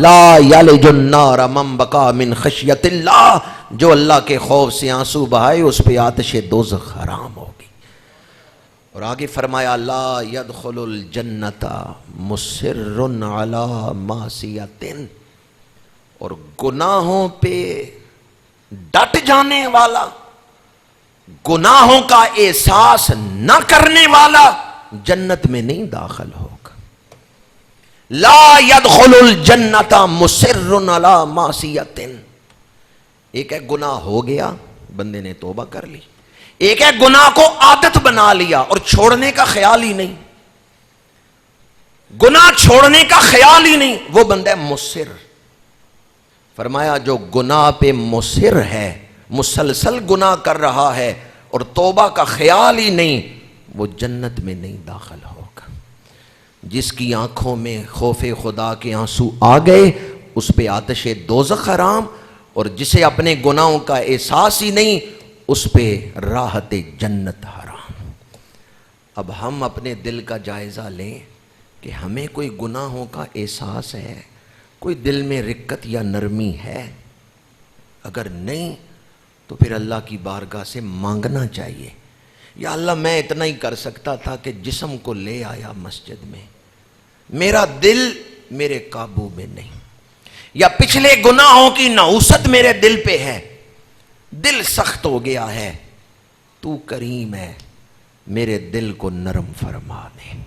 لا یلج النار من بکا من خشیت اللہ، جو اللہ کے خوف سے آنسو بہائے اس پہ آتش دوزخ حرام ہوگی۔ اور آگے فرمایا لا يدخل الجنت مصر علی معصیۃ، اور گناہوں پہ ڈٹ جانے والا، گناہوں کا احساس نہ کرنے والا جنت میں نہیں داخل ہوگا۔ لا يدخل الجنت مصر علی معصیۃ، ایک ہے گناہ ہو گیا، بندے نے توبہ کر لی، ایک ہے گناہ کو عادت بنا لیا اور چھوڑنے کا خیال ہی نہیں، گناہ چھوڑنے کا خیال ہی نہیں، وہ بندہ مصر۔ فرمایا جو گناہ پہ مصر ہے، مسلسل گناہ کر رہا ہے اور توبہ کا خیال ہی نہیں، وہ جنت میں نہیں داخل ہوگا۔ جس کی آنکھوں میں خوف خدا کے آنسو آ گئے اس پہ آتش دوزخ حرام، اور جسے اپنے گناہوں کا احساس ہی نہیں اس پہ راحت جنت حرام۔ اب ہم اپنے دل کا جائزہ لیں کہ ہمیں کوئی گناہوں کا احساس ہے، کوئی دل میں رقت یا نرمی ہے؟ اگر نہیں تو پھر اللہ کی بارگاہ سے مانگنا چاہیے، یا اللہ میں اتنا ہی کر سکتا تھا کہ جسم کو لے آیا مسجد میں، میرا دل میرے قابو میں نہیں، یا پچھلے گناہوں کی نحوست میرے دل پہ ہے، دل سخت ہو گیا ہے، تو کریم ہے، میرے دل کو نرم فرما دے،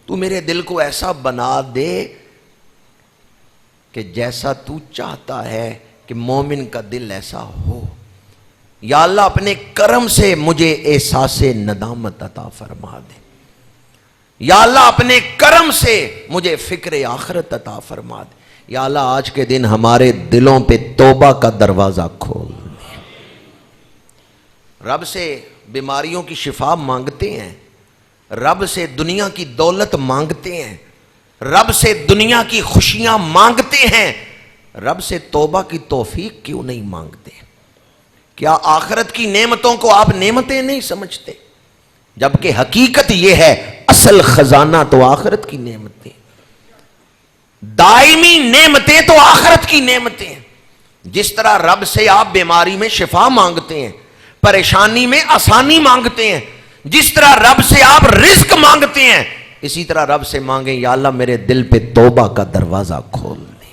تو میرے دل کو ایسا بنا دے کہ جیسا تو چاہتا ہے کہ مومن کا دل ایسا ہو۔ یا اللہ اپنے کرم سے مجھے احساس ندامت عطا فرما دے، یا اللہ اپنے کرم سے مجھے فکر آخرت عطا فرما دے۔ یا اللہ آج کے دن ہمارے دلوں پہ توبہ کا دروازہ کھول دے، رب سے بیماریوں کی شفا مانگتے ہیں، رب سے دنیا کی دولت مانگتے ہیں، رب سے دنیا کی خوشیاں مانگتے ہیں، رب سے توبہ کی توفیق کیوں نہیں مانگتے؟ کیا آخرت کی نعمتوں کو آپ نعمتیں نہیں سمجھتے؟ جبکہ حقیقت یہ ہے اصل خزانہ تو آخرت کی نعمتیں، دائمی نعمتیں تو آخرت کی نعمتیں ہیں۔ جس طرح رب سے آپ بیماری میں شفا مانگتے ہیں، پریشانی میں آسانی مانگتے ہیں، جس طرح رب سے آپ رزق مانگتے ہیں، اسی طرح رب سے مانگیں یا اللہ میرے دل پہ توبہ کا دروازہ کھول دے،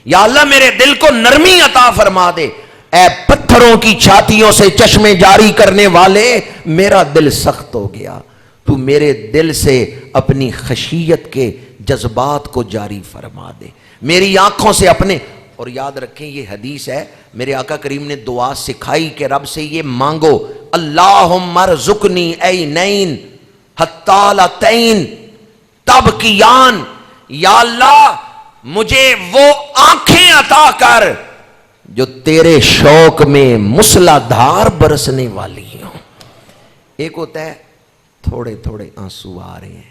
یا اللہ میرے دل کو نرمی عطا فرما دے، اے پتھروں کی چھاتیوں سے چشمے جاری کرنے والے، میرا دل سخت ہو گیا، تو میرے دل سے اپنی خشیت کے جذبات کو جاری فرما دے، میری آنکھوں سے اپنے۔ اور یاد رکھیں یہ حدیث ہے، میرے آقا کریم نے دعا سکھائی کہ رب سے یہ مانگو، اللہم ارزقنی عینین حتالتین تبکیان، یا اللہ مجھے وہ آنکھیں عطا کر جو تیرے شوق میں مسلح دھار برسنے والی ہوں۔ ایک ہوتا ہے تھوڑے تھوڑے آنسو آ رہے ہیں،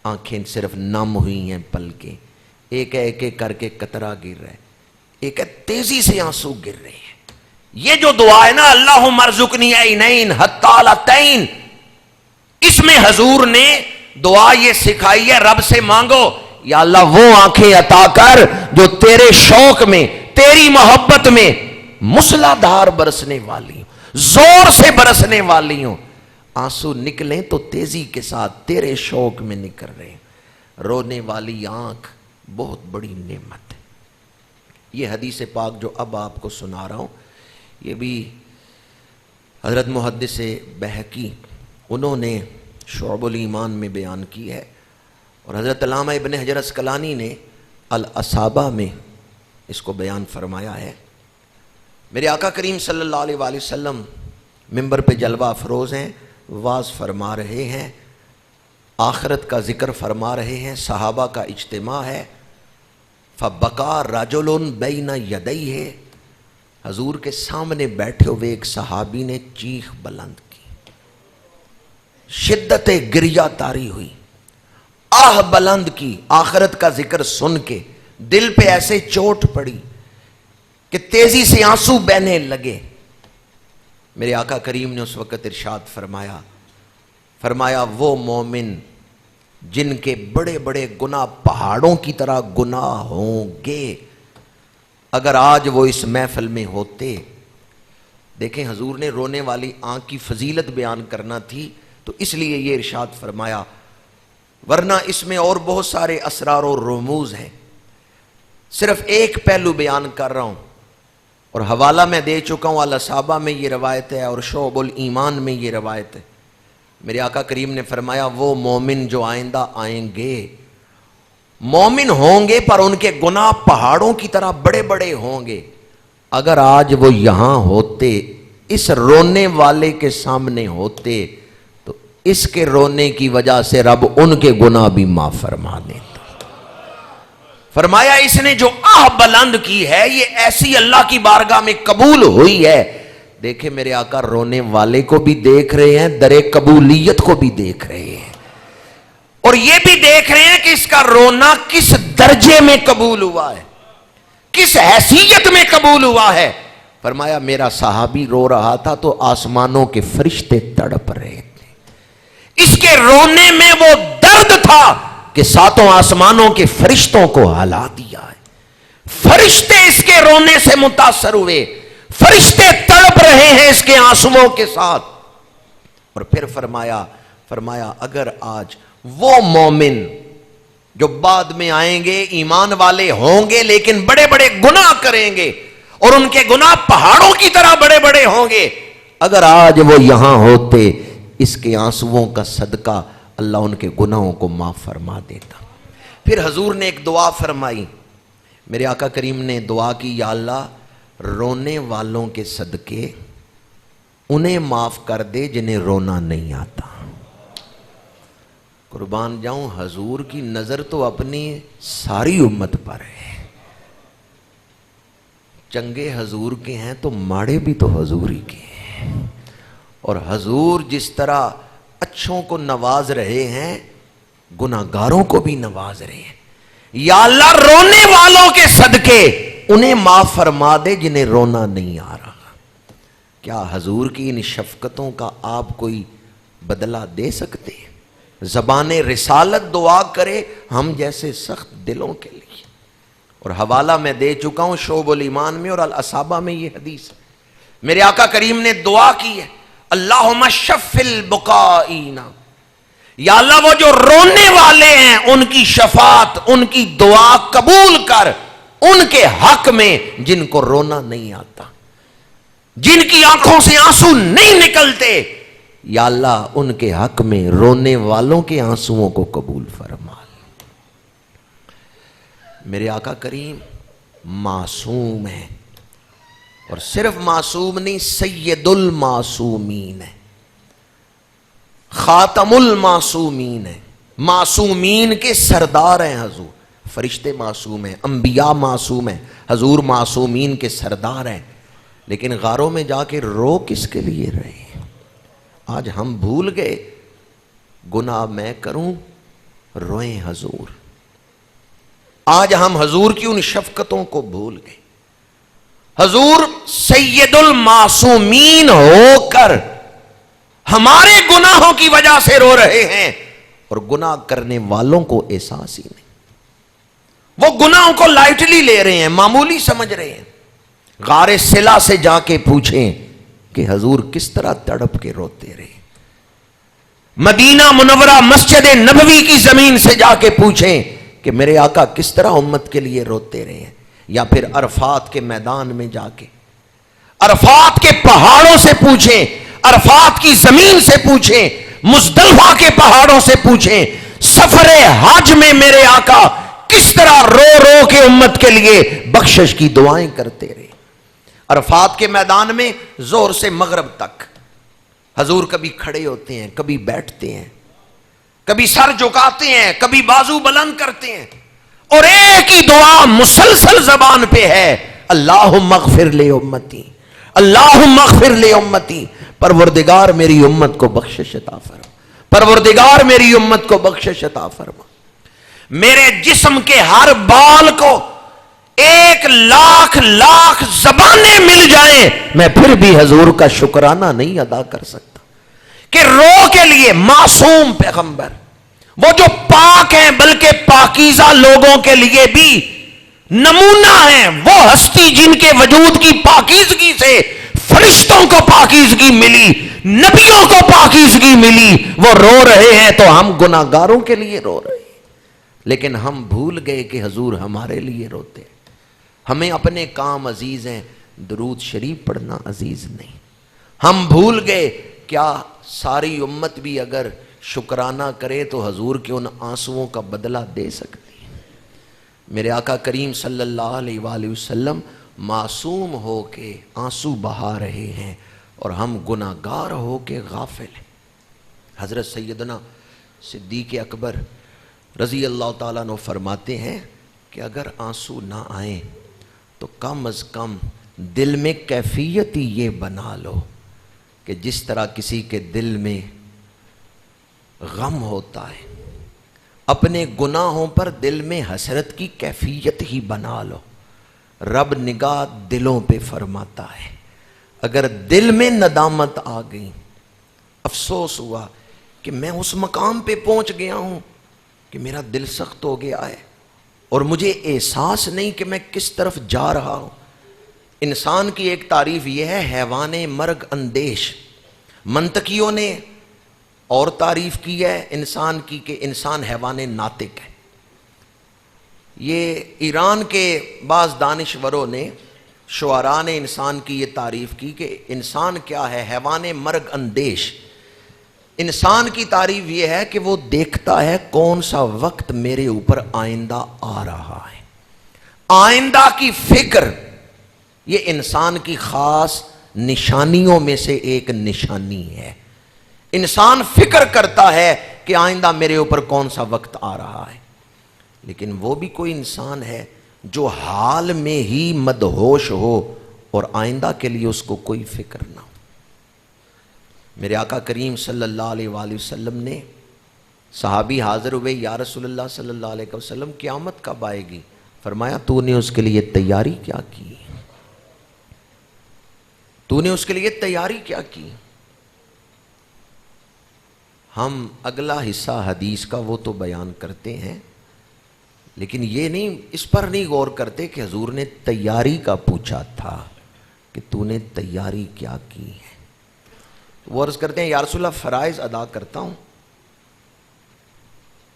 آنکھیں صرف نم ہوئی ہیں پلکیں، ایک ایک کر کے قطرہ گر رہا ہے، ایک ہے تیزی سے آنسو گر رہے ہیں۔ یہ جو دعا ہے نا اللہم ارزقنی عینین حتالتین، اس میں حضور نے دعا یہ سکھائی ہے رب سے مانگو یا اللہ وہ آنکھیں عطا کر جو تیرے شوق میں، تیری محبت میں مسلح دھار برسنے والی ہوں، زور سے برسنے والی ہوں، آنسو نکلیں تو تیزی کے ساتھ تیرے شوق میں نکل رہے ہیں۔ رونے والی آنکھ بہت بڑی نعمت ہے۔ یہ حدیث پاک جو اب آپ کو سنا رہا ہوں یہ بھی حضرت محدث بہقی انہوں نے شعب الایمان میں بیان کی ہے، اور حضرت علامہ ابن حجر عسقلانی نے الاصابہ میں اس کو بیان فرمایا ہے۔ میرے آقا کریم صلی اللہ علیہ وآلہ وسلم ممبر پہ جلوہ افروز ہیں، واز فرما رہے ہیں، آخرت کا ذکر فرما رہے ہیں، صحابہ کا اجتماع ہے، فبکا رجل بین یدیہ، حضور کے سامنے بیٹھے ہوئے ایک صحابی نے چیخ بلند کی، شدت گریہ طاری ہوئی، آہ بلند کی، آخرت کا ذکر سن کے دل پہ ایسے چوٹ پڑی کہ تیزی سے آنسو بہنے لگے۔ میرے آقا کریم نے اس وقت ارشاد فرمایا وہ مومن جن کے بڑے بڑے گناہ پہاڑوں کی طرح گناہ ہوں گے، اگر آج وہ اس محفل میں ہوتے۔ دیکھیں حضور نے رونے والی آنکھ کی فضیلت بیان کرنا تھی تو اس لیے یہ ارشاد فرمایا، ورنہ اس میں اور بہت سارے اسرار و رموز ہیں، صرف ایک پہلو بیان کر رہا ہوں، اور حوالہ میں دے چکا ہوں، الاصابہ میں یہ روایت ہے اور شعب الایمان میں یہ روایت ہے۔ میرے آقا کریم نے فرمایا وہ مومن جو آئندہ آئیں گے، مومن ہوں گے پر ان کے گناہ پہاڑوں کی طرح بڑے بڑے ہوں گے، اگر آج وہ یہاں ہوتے، اس رونے والے کے سامنے ہوتے، تو اس کے رونے کی وجہ سے رب ان کے گناہ بھی معاف فرما دیتا۔ فرمایا اس نے جو آہ بلند کی ہے یہ ایسی اللہ کی بارگاہ میں قبول ہوئی ہے۔ دیکھیں میرے آقا رونے والے کو بھی دیکھ رہے ہیں، در قبولیت کو بھی دیکھ رہے ہیں، اور یہ بھی دیکھ رہے ہیں کہ اس کا رونا کس درجے میں قبول ہوا ہے، کس حیثیت میں قبول ہوا ہے۔ فرمایا میرا صحابی رو رہا تھا تو آسمانوں کے فرشتے تڑپ رہے تھے، اس کے رونے میں وہ درد تھا کہ ساتوں آسمانوں کے فرشتوں کو ہلا دیا ہے، فرشتے اس کے رونے سے متاثر ہوئے، فرشتے تڑپ رہے ہیں اس کے آنسوؤں کے ساتھ۔ اور پھر فرمایا اگر آج وہ مومن جو بعد میں آئیں گے ایمان والے ہوں گے لیکن بڑے بڑے گناہ کریں گے اور ان کے گناہ پہاڑوں کی طرح بڑے بڑے ہوں گے، اگر آج وہ یہاں ہوتے، اس کے آنسوؤں کا صدقہ اللہ ان کے گناہوں کو معاف فرما دیتا۔ پھر حضور نے ایک دعا فرمائی، میرے آقا کریم نے دعا کی، یا اللہ رونے والوں کے صدقے انہیں معاف کر دے جنہیں رونا نہیں آتا۔ قربان جاؤں حضور کی نظر تو اپنی ساری امت پر ہے، چنگے حضور کے ہیں تو ماڑے بھی تو حضور ہی کے ہیں، اور حضور جس طرح اچھوں کو نواز رہے ہیں گناہگاروں کو بھی نواز رہے ہیں. یا اللہ رونے والوں کے صدقے انہیں معاف فرما دے جنہیں رونا نہیں آ رہا. کیا حضور کی ان شفقتوں کا آپ کوئی بدلہ دے سکتے ہیں؟ زبان رسالت دعا کرے ہم جیسے سخت دلوں کے لیے. اور حوالہ میں دے چکا ہوں شعب الایمان میں اور الاصابہ میں یہ حدیث ہے. میرے آقا کریم نے دعا کی ہے اللہم شف البکائین، یا اللہ وہ جو رونے والے ہیں ان کی شفاعت ان کی دعا قبول کر ان کے حق میں جن کو رونا نہیں آتا، جن کی آنکھوں سے آنسو نہیں نکلتے، یا اللہ ان کے حق میں رونے والوں کے آنسوؤں کو قبول فرما. میرے آقا کریم معصوم ہے، اور صرف معصوم نہیں سید المعصومین ہے، خاتم المعصومین ہے، معصومین کے سردار ہیں حضور. فرشتے معصوم ہیں، انبیاء معصوم ہیں، حضور معصومین کے سردار ہیں. لیکن غاروں میں جا کے رو کس کے لیے رہے ہیں؟ آج ہم بھول گئے گناہ میں کروں روئیں حضور. آج ہم حضور کی ان شفقتوں کو بھول گئے. حضور سید المعصومین ہو کر ہمارے گناہوں کی وجہ سے رو رہے ہیں اور گناہ کرنے والوں کو احساس ہی نہیں. وہ گناہوں کو لائٹلی لے رہے ہیں، معمولی سمجھ رہے ہیں. غار سلا سے جا کے پوچھیں کہ حضور کس طرح تڑپ کے روتے رہے. مدینہ منورہ مسجد نبوی کی زمین سے جا کے پوچھیں کہ میرے آقا کس طرح امت کے لیے روتے رہے ہیں. یا پھر عرفات کے میدان میں جا کے عرفات کے پہاڑوں سے پوچھیں، عرفات کی زمین سے پوچھیں، مزدلفہ کے پہاڑوں سے پوچھیں، سفر حج میں میرے آقا کس طرح رو رو کے امت کے لیے بخشش کی دعائیں کرتے رہے. عرفات کے میدان میں زور سے مغرب تک حضور کبھی کھڑے ہوتے ہیں، کبھی بیٹھتے ہیں، کبھی سر جھکاتے ہیں، کبھی بازو بلند کرتے ہیں، اور ایک ہی دعا مسلسل زبان پہ ہے اللہم اغفر لے امتی، اللہم اغفر لے امتی. پروردگار میری امت کو بخشش عطا فرما، پروردگار میری امت کو بخشش عطا فرما. میرے جسم کے ہر بال کو 1,00,000 زبانیں مل جائیں میں پھر بھی حضور کا شکرانہ نہیں ادا کر سکتا کہ رو کے لیے معصوم پیغمبر وہ جو پاک ہیں بلکہ پاکیزہ لوگوں کے لیے بھی نمونہ ہیں. وہ ہستی جن کے وجود کی پاکیزگی سے فرشتوں کو پاکیزگی ملی، نبیوں کو پاکیزگی ملی، وہ رو رہے ہیں تو ہم گناہگاروں کے لیے رو رہے ہیں. لیکن ہم بھول گئے کہ حضور ہمارے لیے روتے. ہمیں اپنے کام عزیز ہیں، درود شریف پڑھنا عزیز نہیں. ہم بھول گئے کیا ساری امت بھی اگر شکرانہ کرے تو حضور کے ان آنسوؤں کا بدلہ دے سکتی ہے. میرے آقا کریم صلی اللہ علیہ وآلہ وسلم معصوم ہو کے آنسو بہا رہے ہیں اور ہم گناہگار ہو کے غافل ہیں. حضرت سیدنا صدیق اکبر رضی اللہ تعالیٰ عنہ فرماتے ہیں کہ اگر آنسو نہ آئیں تو کم از کم دل میں کیفیت ہی یہ بنا لو کہ جس طرح کسی کے دل میں غم ہوتا ہے، اپنے گناہوں پر دل میں حسرت کی کیفیت ہی بنا لو. رب نگاہ دلوں پہ فرماتا ہے. اگر دل میں ندامت آ گئی، افسوس ہوا کہ میں اس مقام پہ پہنچ گیا ہوں کہ میرا دل سخت ہو گیا ہے اور مجھے احساس نہیں کہ میں کس طرف جا رہا ہوں. انسان کی ایک تعریف یہ ہے حیوان مرگ اندیش. منطقیوں نے اور تعریف کی ہے انسان کی کہ انسان حیوان ناطق ہے. یہ ایران کے بعض دانشوروں نے، شعراء نے انسان کی یہ تعریف کی کہ انسان کیا ہے، حیوان مرگ اندیش. انسان کی تعریف یہ ہے کہ وہ دیکھتا ہے کون سا وقت میرے اوپر آئندہ آ رہا ہے. آئندہ کی فکر یہ انسان کی خاص نشانیوں میں سے ایک نشانی ہے. انسان فکر کرتا ہے کہ آئندہ میرے اوپر کون سا وقت آ رہا ہے. لیکن وہ بھی کوئی انسان ہے جو حال میں ہی مدہوش ہو اور آئندہ کے لیے اس کو کوئی فکر نہ ہو. میرے آقا کریم صلی اللہ علیہ وآلہ وسلم نے، صحابی حاضر ہوئے، یا رسول اللہ صلی اللہ علیہ وسلم قیامت کب آئے گی؟ فرمایا تو نے اس کے لیے تیاری کیا کی؟ تو نے اس کے لیے تیاری کیا کی؟ ہم اگلا حصہ حدیث کا وہ تو بیان کرتے ہیں، لیکن یہ نہیں، اس پر نہیں غور کرتے کہ حضور نے تیاری کا پوچھا تھا کہ تو نے تیاری کیا کی ہے۔ وہ عرض کرتے ہیں یا رسول اللہ فرائض ادا کرتا ہوں،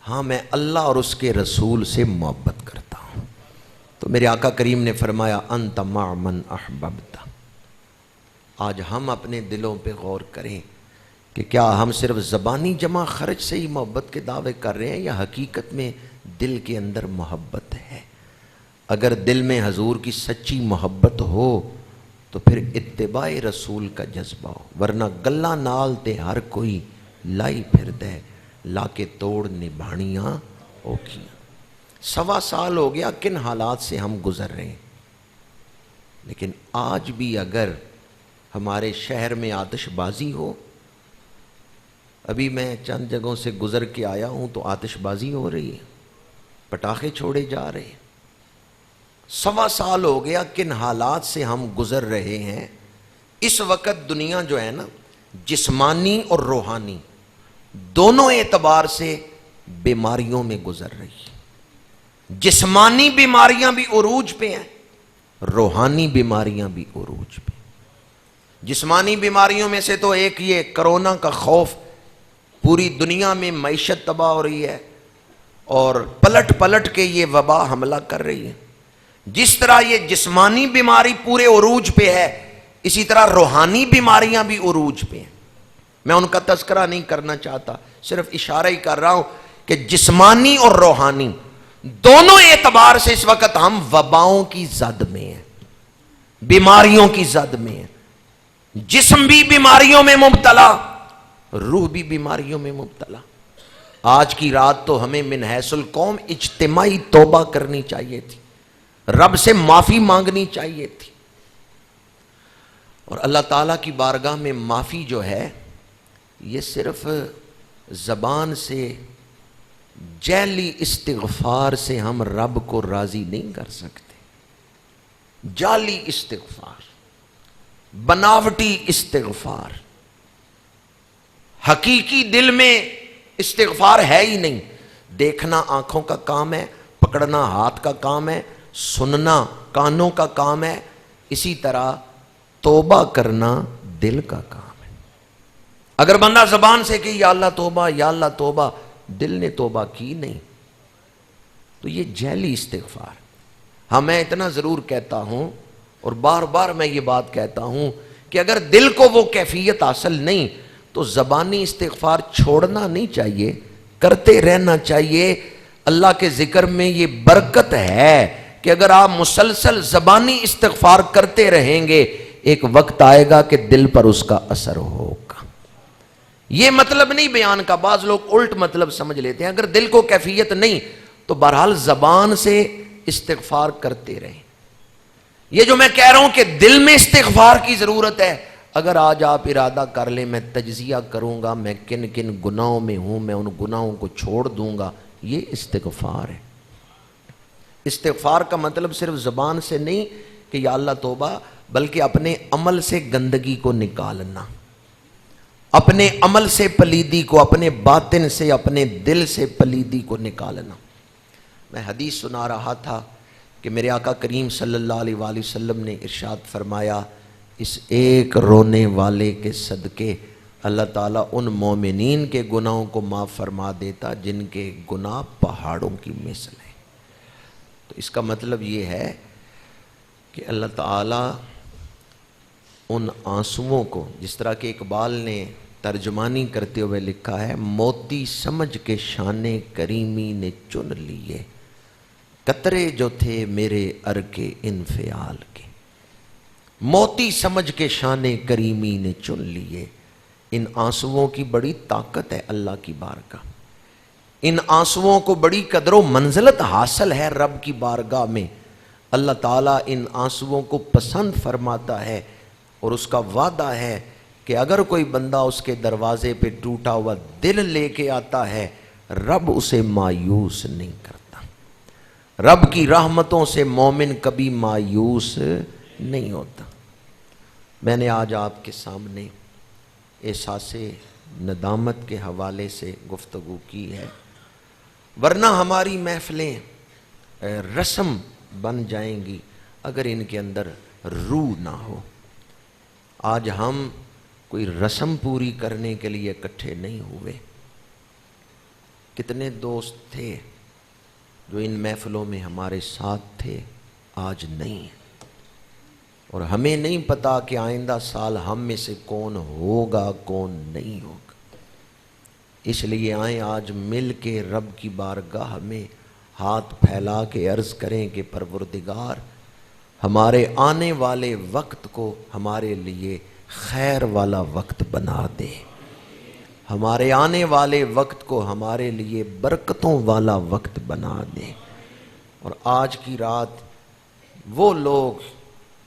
ہاں میں اللہ اور اس کے رسول سے محبت کرتا ہوں۔ تو میرے آقا کریم نے فرمایا انت مع من احببت۔ آج ہم اپنے دلوں پہ غور کریں کہ کیا ہم صرف زبانی جمع خرچ سے ہی محبت کے دعوے کر رہے ہیں یا حقیقت میں دل کے اندر محبت ہے؟ اگر دل میں حضور کی سچی محبت ہو تو پھر اتباع رسول کا جذبہ ہو، ورنہ گلہ نال تے ہر کوئی لائی پھر دے، لا کے توڑ نبھانیاں اوکھیاں۔ 1.25 سال ہو گیا کن حالات سے ہم گزر رہے ہیں، لیکن آج بھی اگر ہمارے شہر میں آتش بازی ہو، ابھی میں چند جگہوں سے گزر کے آیا ہوں تو آتش بازی ہو رہی ہے، پٹاخے چھوڑے جا رہے ہیں۔ 1.25 سال ہو گیا کن حالات سے ہم گزر رہے ہیں۔ اس وقت دنیا جو ہے نا، جسمانی اور روحانی دونوں اعتبار سے بیماریوں میں گزر رہی ہے۔ جسمانی بیماریاں بھی عروج پہ ہیں، روحانی بیماریاں بھی عروج پہ۔ جسمانی بیماریوں میں سے تو ایک یہ کرونا کا خوف، پوری دنیا میں معیشت تباہ ہو رہی ہے اور پلٹ پلٹ کے یہ وبا حملہ کر رہی ہے۔ جس طرح یہ جسمانی بیماری پورے عروج پہ ہے، اسی طرح روحانی بیماریاں بھی عروج پہ ہیں۔ میں ان کا تذکرہ نہیں کرنا چاہتا، صرف اشارہ ہی کر رہا ہوں کہ جسمانی اور روحانی دونوں اعتبار سے اس وقت ہم وباؤں کی زد میں ہیں، بیماریوں کی زد میں ہیں۔ جسم بھی بیماریوں میں مبتلا، روح بھی بیماریوں میں مبتلا۔ آج کی رات تو ہمیں من حیث القوم اجتماعی توبہ کرنی چاہیے تھی، رب سے معافی مانگنی چاہیے تھی، اور اللہ تعالیٰ کی بارگاہ میں معافی جو ہے یہ صرف زبان سے، جعلی استغفار سے ہم رب کو راضی نہیں کر سکتے۔ جعلی استغفار، بناوٹی استغفار، حقیقی دل میں استغفار ہے ہی نہیں۔ دیکھنا آنکھوں کا کام ہے، پکڑنا ہاتھ کا کام ہے، سننا کانوں کا کام ہے، اسی طرح توبہ کرنا دل کا کام ہے۔ اگر بندہ زبان سے کہ یا اللہ توبہ یا اللہ توبہ، دل نے توبہ کی نہیں تو یہ جعلی استغفار۔ ہاں میں اتنا ضرور کہتا ہوں اور بار بار میں یہ بات کہتا ہوں کہ اگر دل کو وہ کیفیت حاصل نہیں تو زبانی استغفار چھوڑنا نہیں چاہیے، کرتے رہنا چاہیے۔ اللہ کے ذکر میں یہ برکت ہے کہ اگر آپ مسلسل زبانی استغفار کرتے رہیں گے، ایک وقت آئے گا کہ دل پر اس کا اثر ہوگا۔ یہ مطلب نہیں بیان کا، بعض لوگ الٹ مطلب سمجھ لیتے ہیں۔ اگر دل کو کیفیت نہیں تو بہرحال زبان سے استغفار کرتے رہیں۔ یہ جو میں کہہ رہا ہوں کہ دل میں استغفار کی ضرورت ہے، اگر آج آپ ارادہ کر لیں میں تجزیہ کروں گا، میں کن کن گناہوں میں ہوں، میں ان گناہوں کو چھوڑ دوں گا، یہ استغفار ہے۔ استغفار کا مطلب صرف زبان سے نہیں کہ یا اللہ توبہ، بلکہ اپنے عمل سے گندگی کو نکالنا، اپنے عمل سے پلیدی کو، اپنے باطن سے، اپنے دل سے پلیدی کو نکالنا۔ میں حدیث سنا رہا تھا کہ میرے آقا کریم صلی اللہ علیہ وآلہ وسلم نے ارشاد فرمایا، اس ایک رونے والے کے صدقے اللہ تعالیٰ ان مومنین کے گناہوں کو معاف فرما دیتا جن کے گناہ پہاڑوں کی مثل ہیں۔ تو اس کا مطلب یہ ہے کہ اللہ تعالیٰ ان آنسوؤں کو، جس طرح کہ اقبال نے ترجمانی کرتے ہوئے لکھا ہے، موتی سمجھ کے شان کریمی نے چن لیے، قطرے جو تھے میرے ار کے انفعال کے۔ موتی سمجھ کے شان کریمی نے چن لیے۔ ان آنسوؤں کی بڑی طاقت ہے اللہ کی بارگاہ، ان آنسوؤں کو بڑی قدر و منزلت حاصل ہے رب کی بارگاہ میں۔ اللہ تعالیٰ ان آنسوؤں کو پسند فرماتا ہے اور اس کا وعدہ ہے کہ اگر کوئی بندہ اس کے دروازے پہ ٹوٹا ہوا دل لے کے آتا ہے، رب اسے مایوس نہیں کرتا۔ رب کی رحمتوں سے مومن کبھی مایوس نہیں ہوتا۔ میں نے آج آپ کے سامنے احساس ندامت کے حوالے سے گفتگو کی ہے، ورنہ ہماری محفلیں رسم بن جائیں گی اگر ان کے اندر روح نہ ہو۔ آج ہم کوئی رسم پوری کرنے کے لیے اکٹھے نہیں ہوئے۔ کتنے دوست تھے جو ان محفلوں میں ہمارے ساتھ تھے، آج نہیں ہیں، اور ہمیں نہیں پتا کہ آئندہ سال ہم میں سے کون ہوگا کون نہیں ہوگا۔ اس لیے آئیں آج مل کے رب کی بارگاہ میں ہاتھ پھیلا کے عرض کریں کہ پروردگار ہمارے آنے والے وقت کو ہمارے لیے خیر والا وقت بنا دے، ہمارے آنے والے وقت کو ہمارے لیے برکتوں والا وقت بنا دے۔ اور آج کی رات وہ لوگ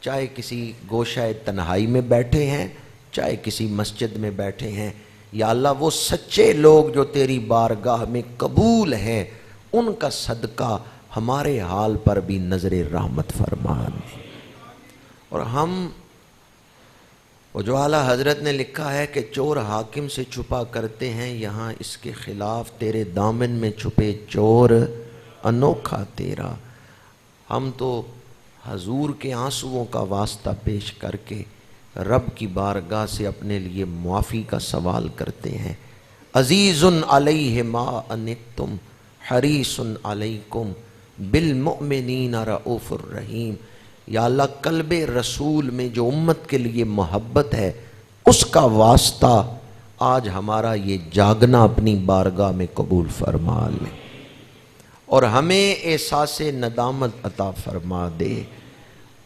چاہے کسی گوشہ تنہائی میں بیٹھے ہیں، چاہے کسی مسجد میں بیٹھے ہیں، یا اللہ وہ سچے لوگ جو تیری بارگاہ میں قبول ہیں، ان کا صدقہ ہمارے حال پر بھی نظر رحمت فرما دے۔ اور ہم وہ جو اعلیٰ حضرت نے لکھا ہے کہ چور حاکم سے چھپا کرتے ہیں، یہاں اس کے خلاف تیرے دامن میں چھپے چور انوکھا تیرا۔ ہم تو حضور کے آنسوؤں کا واسطہ پیش کر کے رب کی بارگاہ سے اپنے لیے معافی کا سوال کرتے ہیں۔ عزیز علیہ ما عنتم حریص علیکم بالمؤمنین رؤوف الرحیم۔ یا اللہ قلب رسول میں جو امت کے لیے محبت ہے، اس کا واسطہ آج ہمارا یہ جاگنا اپنی بارگاہ میں قبول فرما لے، اور ہمیں احساس ندامت عطا فرما دے،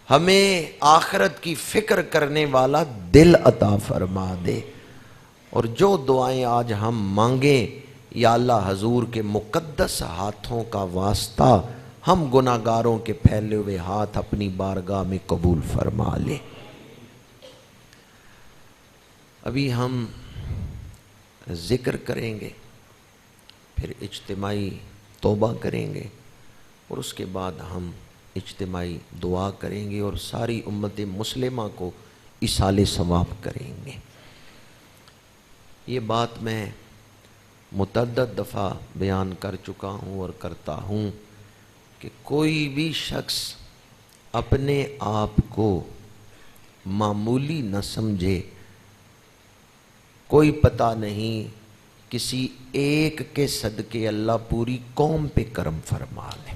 ہمیں آخرت کی فکر کرنے والا دل عطا فرما دے۔ اور جو دعائیں آج ہم مانگیں، یا اللہ حضور کے مقدس ہاتھوں کا واسطہ ہم گناہگاروں کے پھیلے ہوئے ہاتھ اپنی بارگاہ میں قبول فرما لے۔ ابھی ہم ذکر کریں گے، پھر اجتماعی توبہ کریں گے، اور اس کے بعد ہم اجتماعی دعا کریں گے اور ساری امت مسلمہ کو ایصال ثواب کریں گے۔ یہ بات میں متعدد دفعہ بیان کر چکا ہوں اور کرتا ہوں کہ کوئی بھی شخص اپنے آپ کو معمولی نہ سمجھے۔ کوئی پتہ نہیں، کسی ایک کے صدقے اللہ پوری قوم پہ کرم فرما لے۔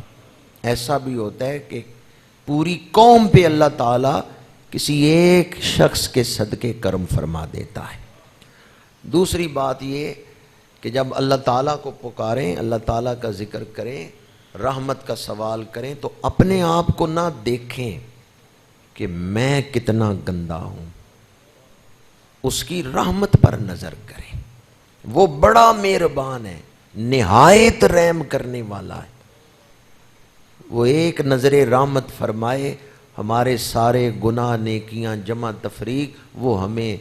ایسا بھی ہوتا ہے کہ پوری قوم پہ اللہ تعالیٰ کسی ایک شخص کے صدقے کرم فرما دیتا ہے۔ دوسری بات یہ کہ جب اللہ تعالیٰ کو پکاریں، اللہ تعالیٰ کا ذکر کریں، رحمت کا سوال کریں، تو اپنے آپ کو نہ دیکھیں کہ میں کتنا گندا ہوں، اس کی رحمت پر نظر کریں۔ وہ بڑا مہربان ہے، نہایت رحم کرنے والا ہے، وہ ایک نظر رحمت فرمائے، ہمارے سارے گناہ نیکیاں جمع تفریق وہ ہمیں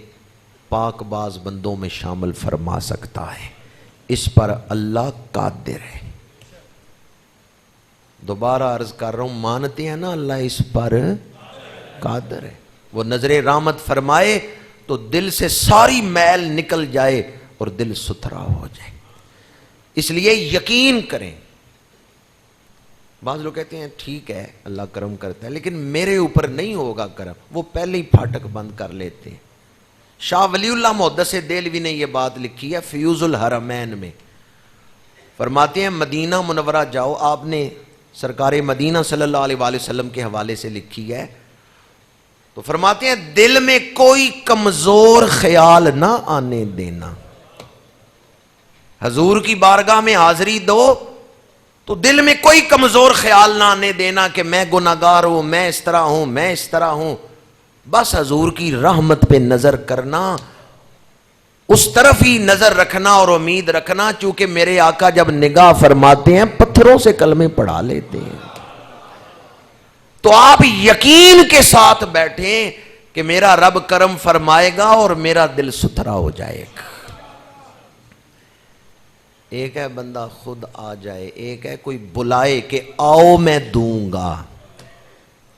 پاک باز بندوں میں شامل فرما سکتا ہے۔ اس پر اللہ قادر ہے۔ دوبارہ عرض کر رہا ہوں، مانتے ہیں نا اللہ اس پر قادر ہے۔ وہ نظر رحمت فرمائے تو دل سے ساری میل نکل جائے اور دل ستھرا ہو جائے۔ اس لیے یقین کریں۔ بعض لوگ کہتے ہیں ٹھیک ہے اللہ کرم کرتا ہے، لیکن میرے اوپر نہیں ہوگا کرم، وہ پہلے ہی پھاٹک بند کر لیتے ہیں۔ شاہ ولی اللہ محدث دہلوی نے یہ بات لکھی ہے فیوز الحرمین میں، فرماتے ہیں مدینہ منورہ جاؤ، آپ نے سرکار مدینہ صلی اللہ علیہ وآلہ وسلم کے حوالے سے لکھی ہے، تو فرماتے ہیں دل میں کوئی کمزور خیال نہ آنے دینا۔ حضور کی بارگاہ میں حاضری دو تو دل میں کوئی کمزور خیال نہ آنے دینا کہ میں گناہگار ہوں، میں اس طرح ہوں، میں اس طرح ہوں۔ بس حضور کی رحمت پہ نظر کرنا، اس طرف ہی نظر رکھنا اور امید رکھنا، چونکہ میرے آقا جب نگاہ فرماتے ہیں پتھروں سے کلمے پڑھا لیتے ہیں۔ تو آپ یقین کے ساتھ بیٹھیں کہ میرا رب کرم فرمائے گا اور میرا دل ستھرا ہو جائے گا۔ ایک ہے بندہ خود آ جائے، ایک ہے کوئی بلائے کہ آؤ میں دوں گا۔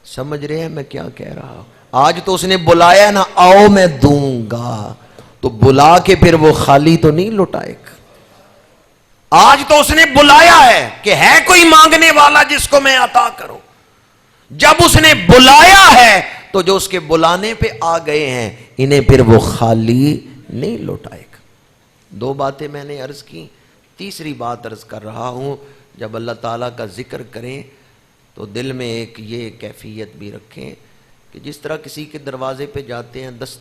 سمجھ رہے ہیں میں کیا کہہ رہا ہوں؟ آج تو اس نے بلایا نا، آؤ میں دوں گا، تو بلا کے پھر وہ خالی تو نہیں لوٹائے گا۔ آج تو اس نے بلایا ہے کہ ہے کوئی مانگنے والا جس کو میں عطا کروں۔ جب اس نے بلایا ہے تو جو اس کے بلانے پہ آ گئے ہیں انہیں پھر وہ خالی نہیں لوٹائے گا۔ دو باتیں میں نے عرض کی، تیسری بات عرض کر رہا ہوں، جب اللہ تعالیٰ کا ذکر کریں تو دل میں ایک یہ کیفیت بھی رکھیں کہ جس طرح کسی کے دروازے پہ جاتے ہیں